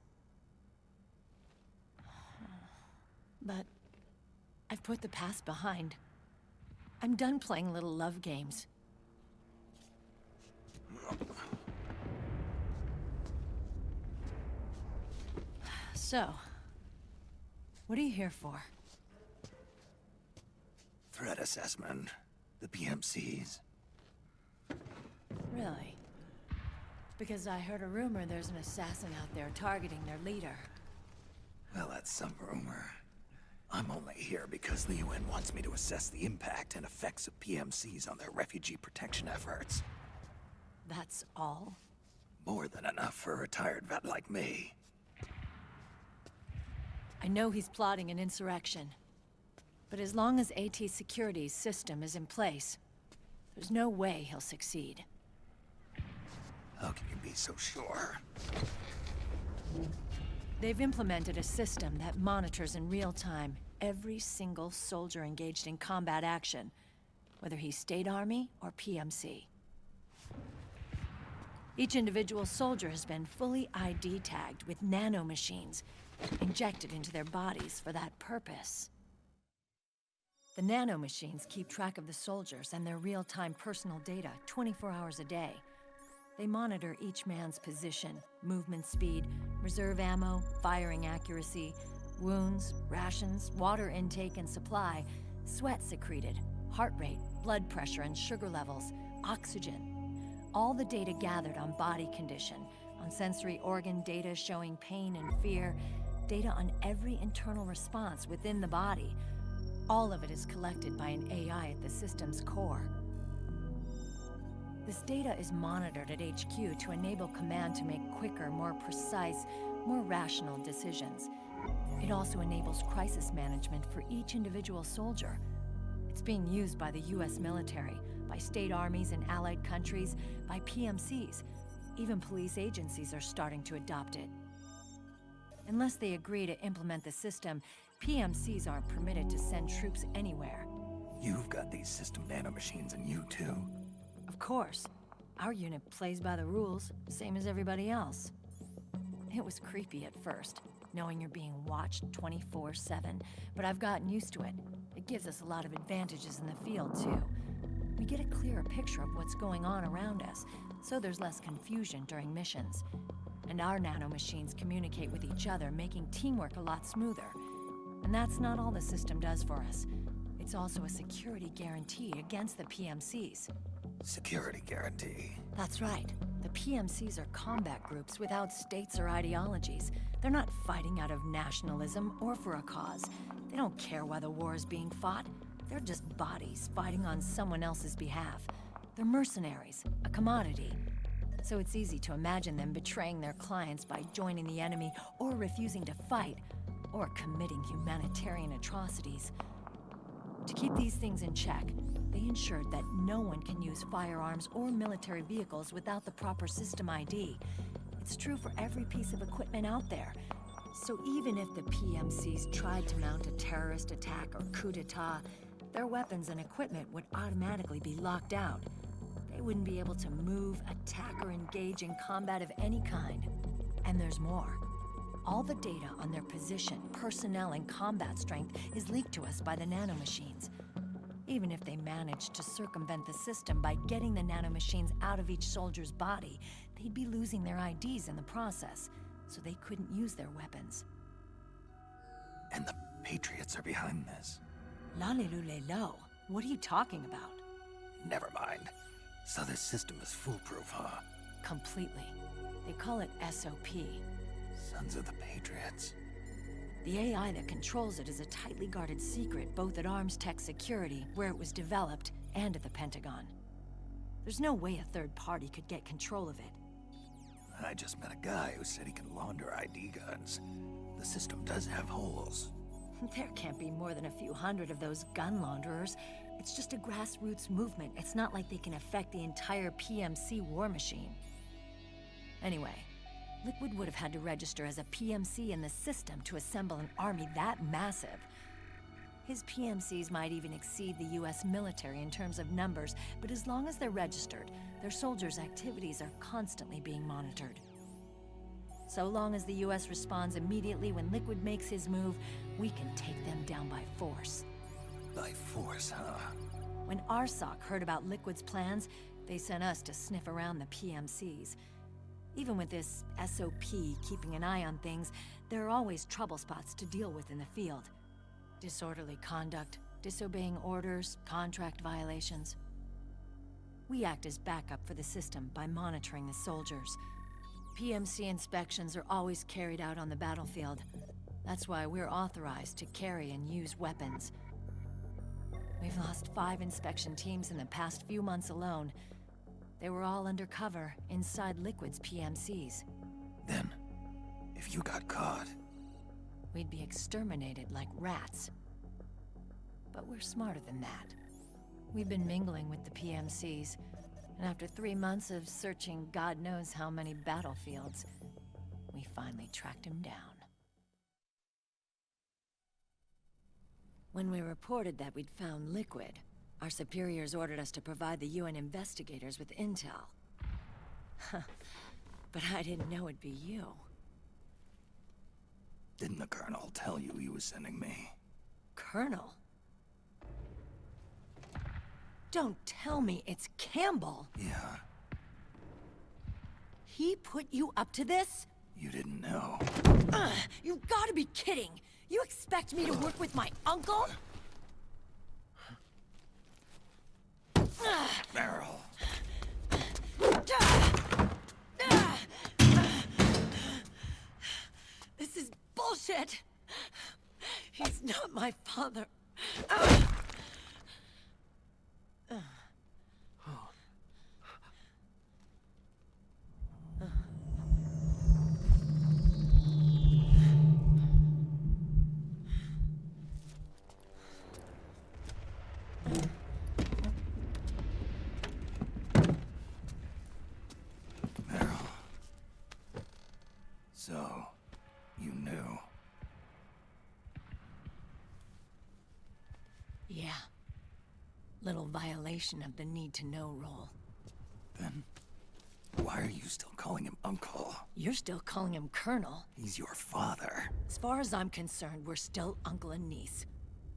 But I've put the past behind. I'm done playing little love games. So, what are you here for? Threat assessment. The PMCs. Really? Because I heard a rumor there's an assassin out there targeting their leader. Well, that's some rumor. I'm only here because the UN wants me to assess the impact and effects of PMCs on their refugee protection efforts. That's all? More than enough for a retired vet like me. I know he's plotting an insurrection. But as long as AT Security's system is in place, there's no way he'll succeed. How can you be so sure? They've implemented a system that monitors in real time every single soldier engaged in combat action, whether he's State Army or PMC. Each individual soldier has been fully ID tagged with nanomachines injected into their bodies for that purpose. The nanomachines keep track of the soldiers and their real-time personal data 24 hours a day. They monitor each man's position, movement speed, reserve ammo, firing accuracy, wounds, rations, water intake and supply, sweat secreted, heart rate, blood pressure and sugar levels, oxygen. All the data gathered on body condition, on sensory organ data showing pain and fear, data on every internal response within the body. All of it is collected by an AI at the system's core. This data is monitored at HQ to enable command to make quicker, more precise, more rational decisions. It also enables crisis management for each individual soldier. It's being used by the US military, by state armies in allied countries, by PMCs. Even police agencies are starting to adopt it. Unless they agree to implement the system, PMCs aren't permitted to send troops anywhere. You've got these system nanomachines in you too. Of course. Our unit plays by the rules, same as everybody else. It was creepy at first, knowing you're being watched 24/7, but I've gotten used to it. It gives us a lot of advantages in the field, too. We get a clearer picture of what's going on around us, so there's less confusion during missions. And our nanomachines communicate with each other, making teamwork a lot smoother. And that's not all the system does for us. It's also a security guarantee against the PMCs. Security guarantee? That's right. The PMCs are combat groups without states or ideologies. They're not fighting out of nationalism or for a cause. They don't care why the war is being fought. They're just bodies fighting on someone else's behalf. They're mercenaries, a commodity. So it's easy to imagine them betraying their clients by joining the enemy or refusing to fight, or committing humanitarian atrocities. To keep these things in check, they ensured that no one can use firearms or military vehicles without the proper system ID. It's true for every piece of equipment out there. So even if the PMCs tried to mount a terrorist attack or coup d'etat, their weapons and equipment would automatically be locked out. They wouldn't be able to move, attack, or engage in combat of any kind. And there's more. All the data on their position, personnel, and combat strength is leaked to us by the nanomachines. Even if they managed to circumvent the system by getting the nanomachines out of each soldier's body, they'd be losing their IDs in the process, so they couldn't use their weapons. And the Patriots are behind this. Lalilulelo, what are you talking about? Never mind. So this system is foolproof, huh? Completely. They call it SOP. Sons of the Patriots. The AI that controls it is a tightly guarded secret, both at Arms Tech Security, where it was developed, and at the Pentagon. There's no way a third party could get control of it. I just met a guy who said he can launder ID guns. The system does have holes. There can't be more than a few hundred of those gun launderers. It's just a grassroots movement. It's not like they can affect the entire PMC war machine. Anyway, Liquid would have had to register as a PMC in the system to assemble an army that massive. His PMCs might even exceed the US military in terms of numbers, but as long as they're registered, their soldiers' activities are constantly being monitored. So long as the US responds immediately when Liquid makes his move, we can take them down by force. By force, huh? When RSOC heard about Liquid's plans, they sent us to sniff around the PMCs. Even with this SOP keeping an eye on things, there are always trouble spots to deal with in the field. Disorderly conduct, disobeying orders, contract violations. We act as backup for the system by monitoring the soldiers. PMC inspections are always carried out on the battlefield. That's why we're authorized to carry and use weapons. We've lost 5 inspection teams in the past few months alone. They were all undercover inside Liquid's PMCs. Then, if you got caught... we'd be exterminated like rats. But we're smarter than that. We've been mingling with the PMCs, and after 3 months of searching God knows how many battlefields, we finally tracked him down. When we reported that we'd found Liquid, our superiors ordered us to provide the UN investigators with intel. But I didn't know it'd be you. Didn't the Colonel tell you he was sending me? Colonel? Don't tell me it's Campbell! Yeah. He put you up to this? You didn't know. You've gotta be kidding! You expect me to work with my uncle? Meryl. This is bullshit! He's not my father. So, you knew. Yeah. Little violation of the need-to-know rule. Then, why are you still calling him Uncle? You're still calling him Colonel. He's your father. As far as I'm concerned, we're still uncle and niece.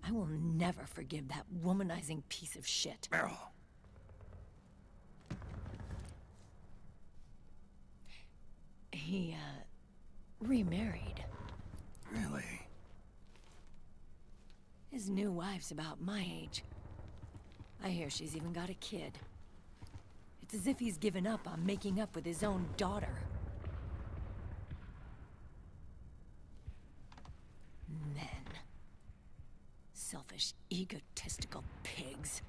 I will never forgive that womanizing piece of shit. Meryl. He, remarried. Really? His new wife's about my age. I hear she's even got a kid. It's as if he's given up on making up with his own daughter. Men. Selfish, egotistical pigs.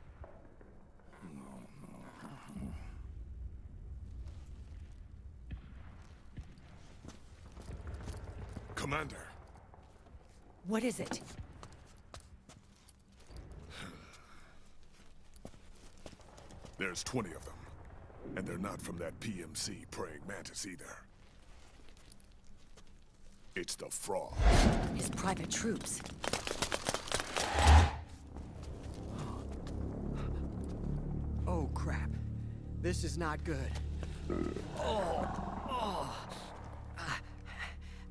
Commander. What is it? There's 20 of them. And they're not from that PMC praying mantis either. It's the Frog. His private troops. Oh, crap. This is not good.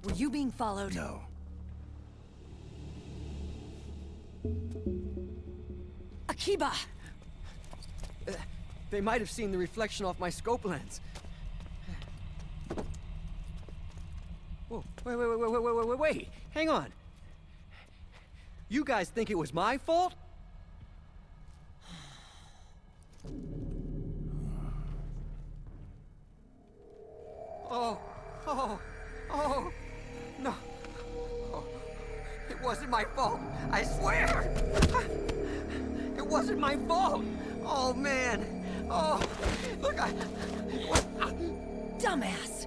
Were you being followed? No. Akiba! They might have seen the reflection off my scope lens. Whoa, wait, hang on. You guys think it was my fault? Oh, no. Oh, it wasn't my fault, I swear! It wasn't my fault! Oh, man. Oh, look, Dumbass!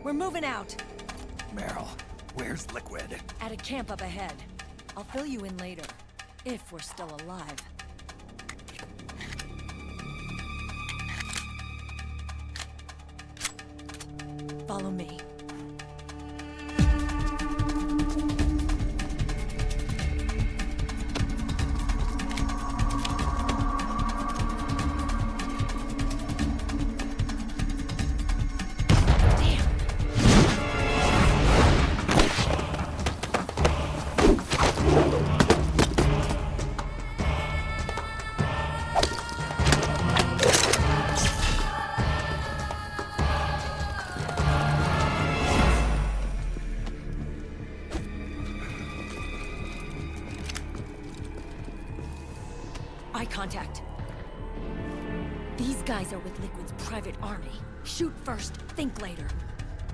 We're moving out. Meryl, where's Liquid? At a camp up ahead. I'll fill you in later. If we're still alive. Follow me. Eye contact. These guys are with Liquid's private army. Shoot first, think later.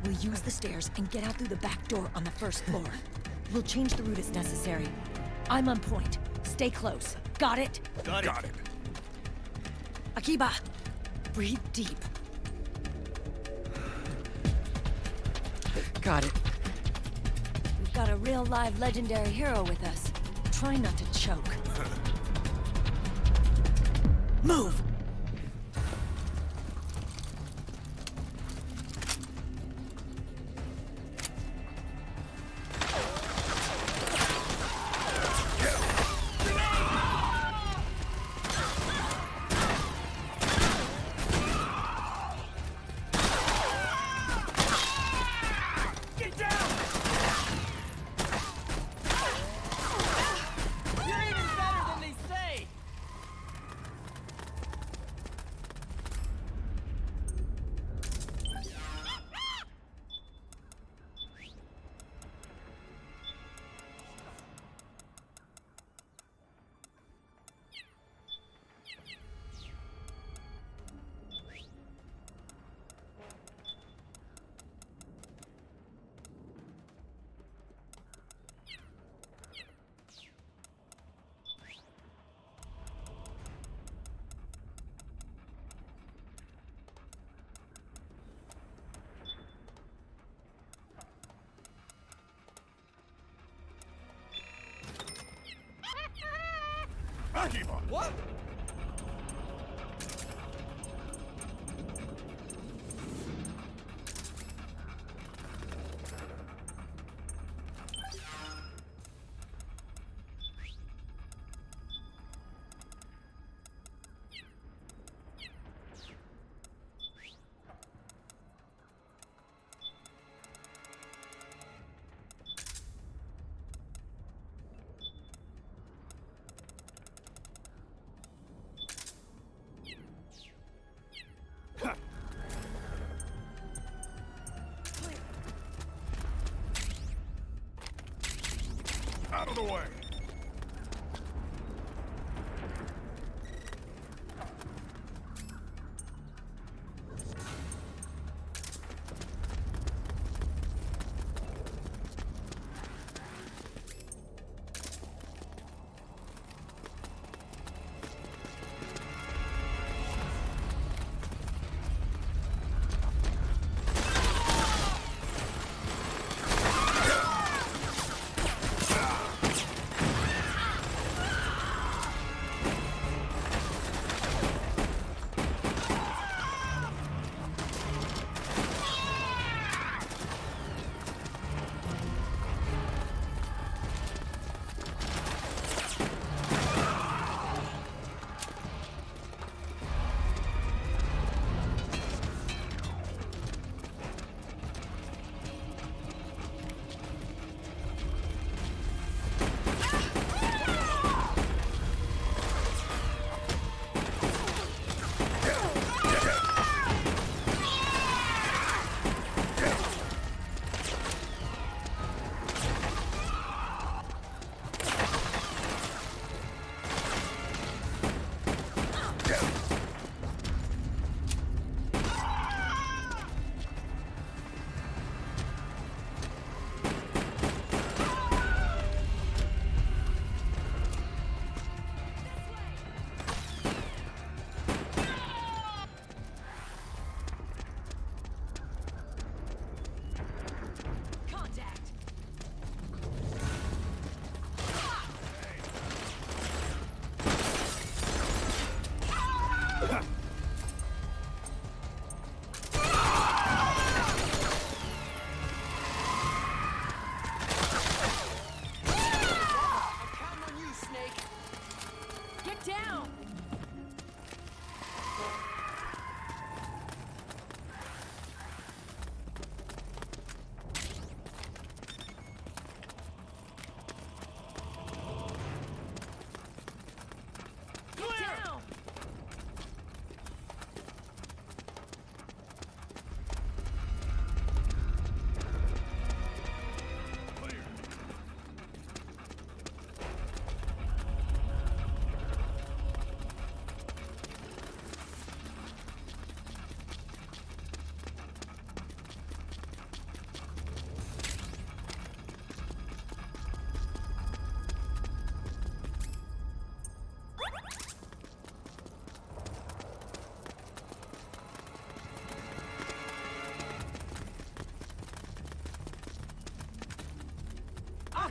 We'll use the stairs and get out through the back door on the first floor. We'll change the route as necessary. I'm on point. Stay close. Got it? Got it. Akiba, breathe deep. got it. We've got a real live legendary hero with us. Try not to choke. Move!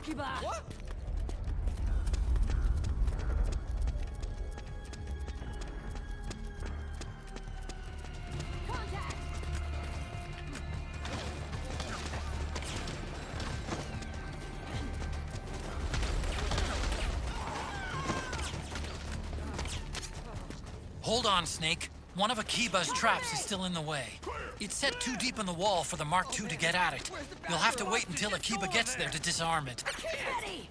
Akiba! What? Contact! Hold on, Snake. One of Akiba's traps is still in the way. It's set too deep in the wall for the Mark II to get at it. You'll have to wait until Akiba gets there to disarm it. Ready!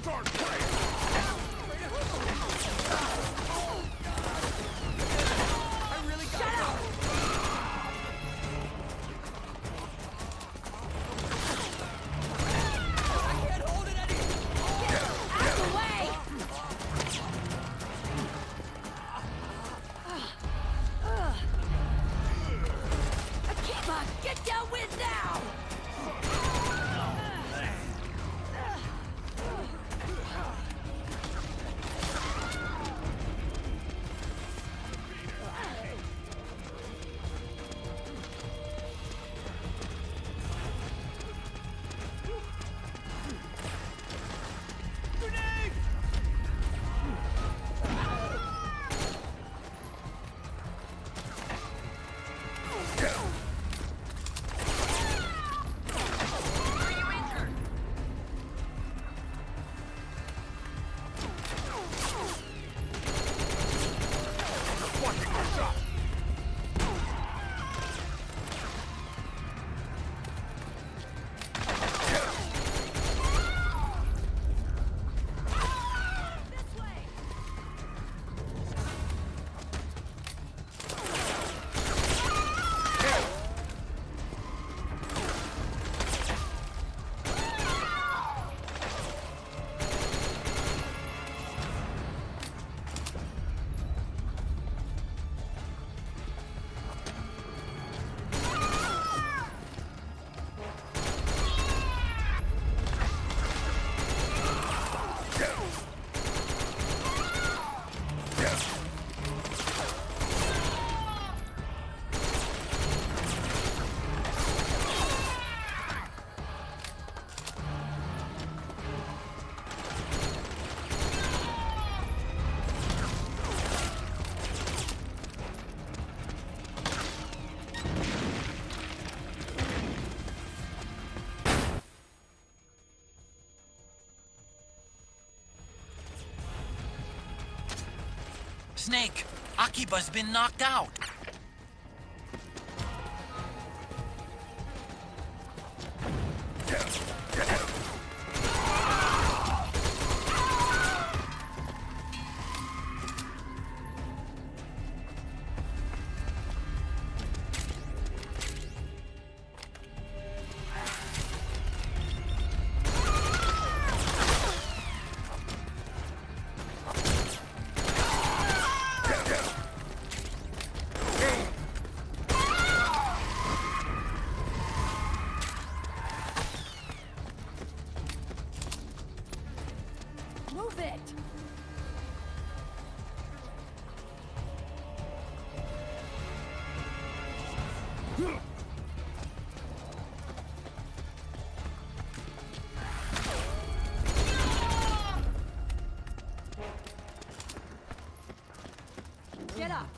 Start playing! I really got it. I can't hold it anymore. Out of the way! Akiba, get down with now! Snake, Akiba's been knocked out. Move it! Get up!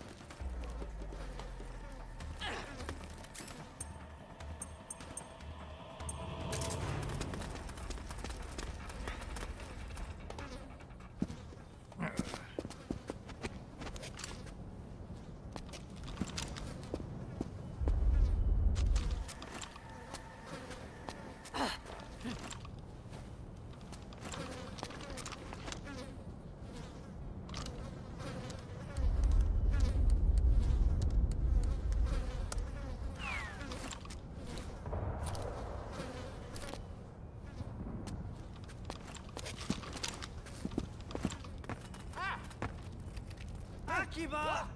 Akiba!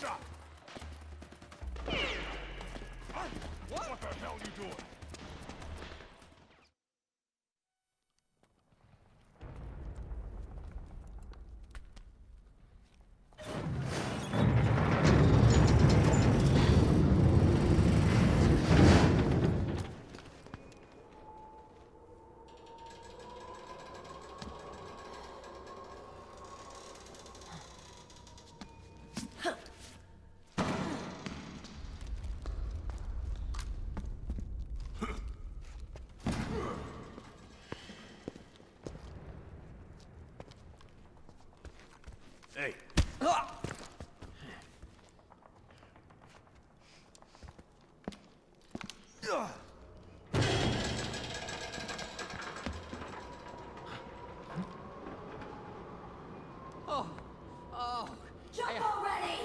shot! What the hell you doing? Hey. Jump already!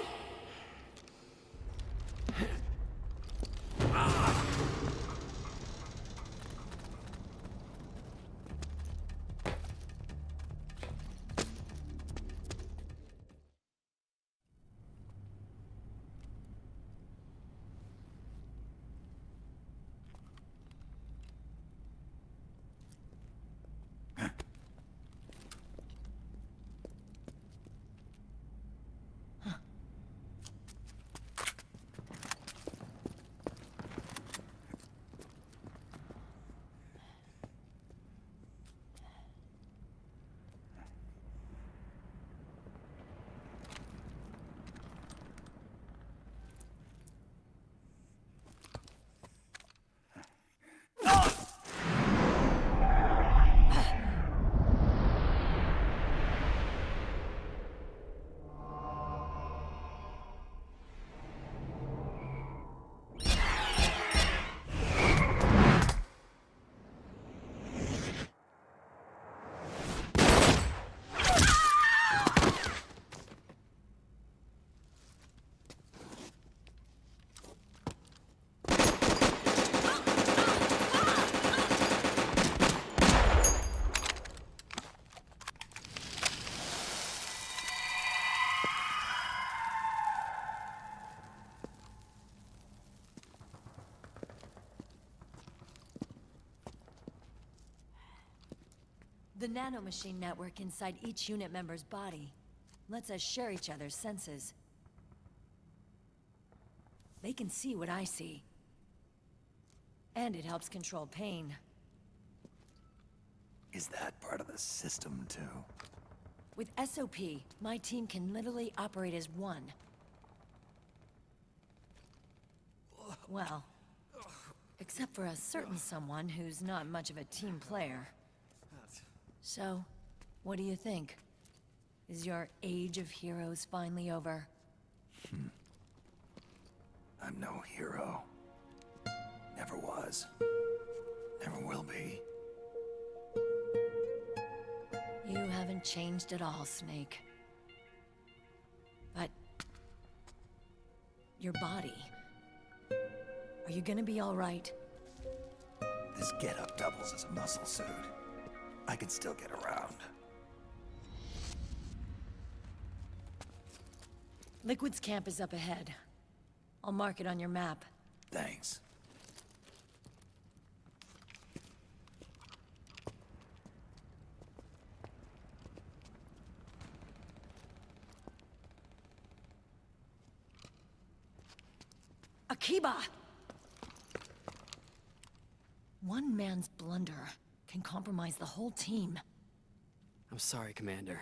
The nanomachine network inside each unit member's body lets us share each other's senses. They can see what I see. And it helps control pain. Is that part of the system, too? With SOP, my team can literally operate as one. Well, except for a certain someone who's not much of a team player. So, what do you think? Is your age of heroes finally over? I'm no hero. Never was. Never will be. You haven't changed at all, Snake. But... your body... are you gonna be all right? This getup doubles as a muscle suit. I can still get around. Liquid's camp is up ahead. I'll mark it on your map. Thanks. Akiba! One man's blunder can compromise the whole team. I'm sorry, Commander.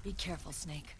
Be careful, Snake.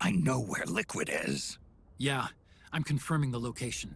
I know where Liquid is. Yeah, I'm confirming the location.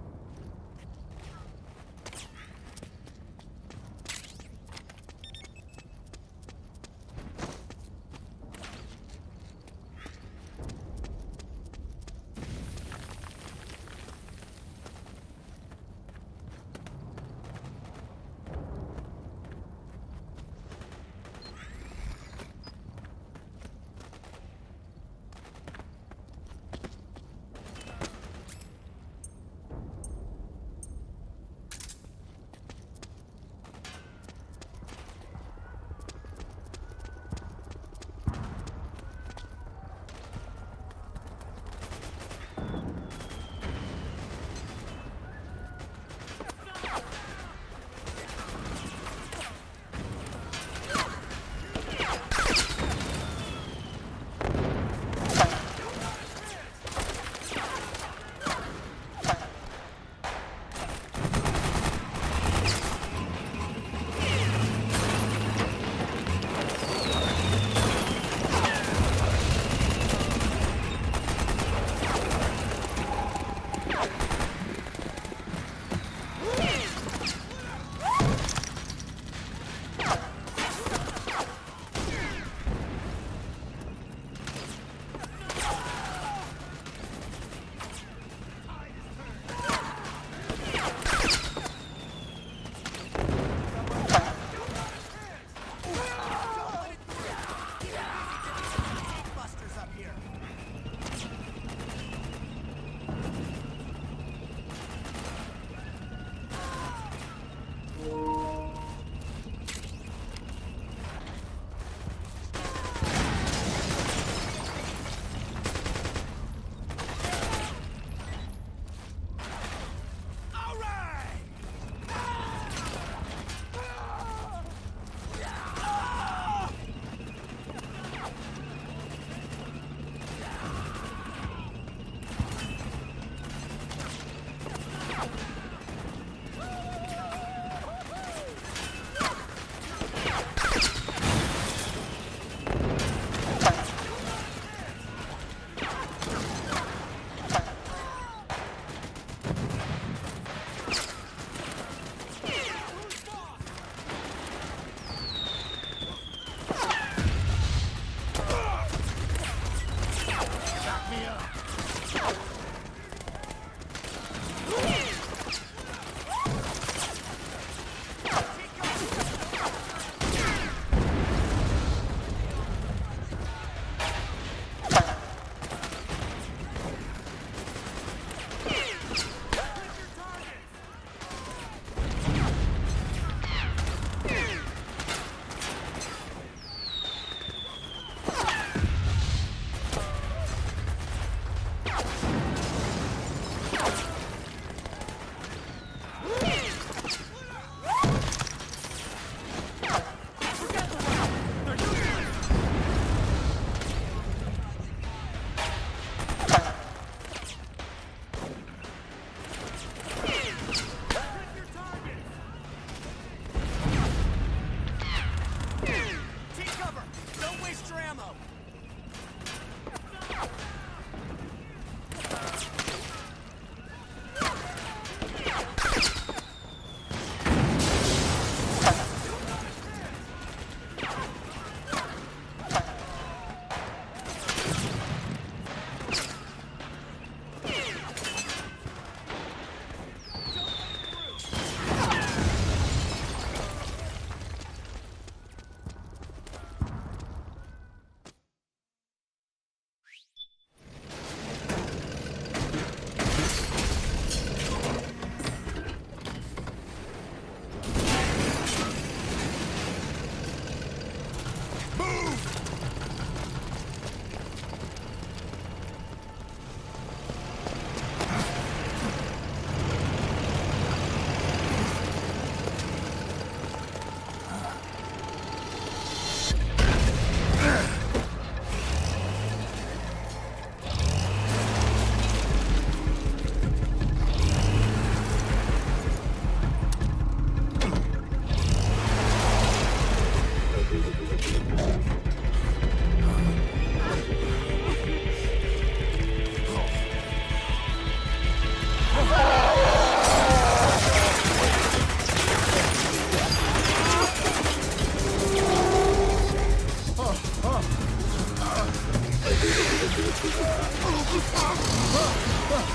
It's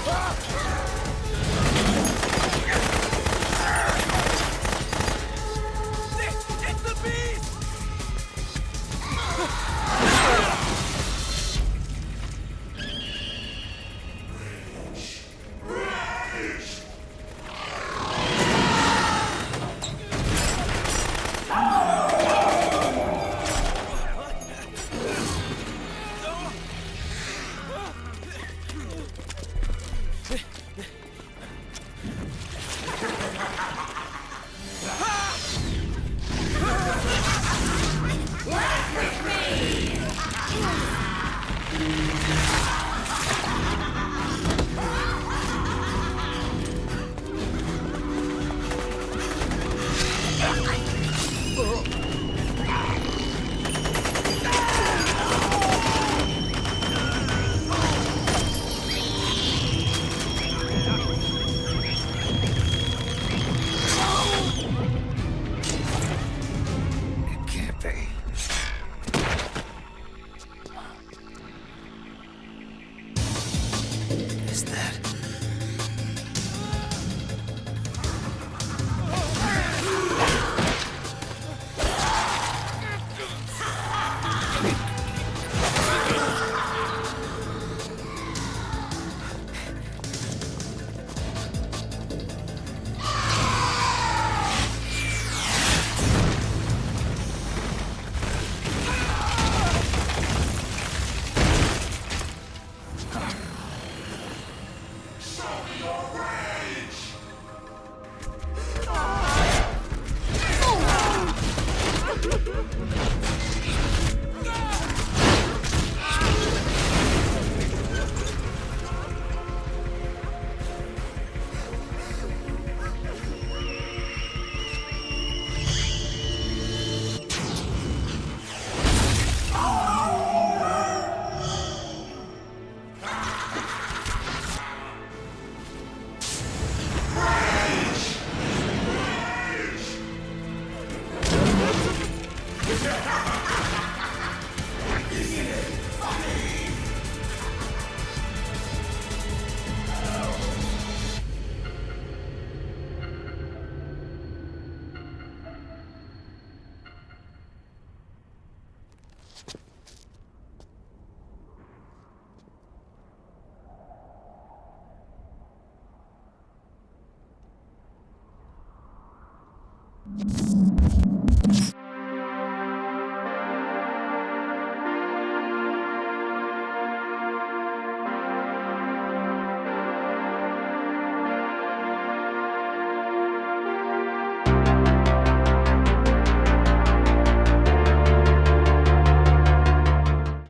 the beast!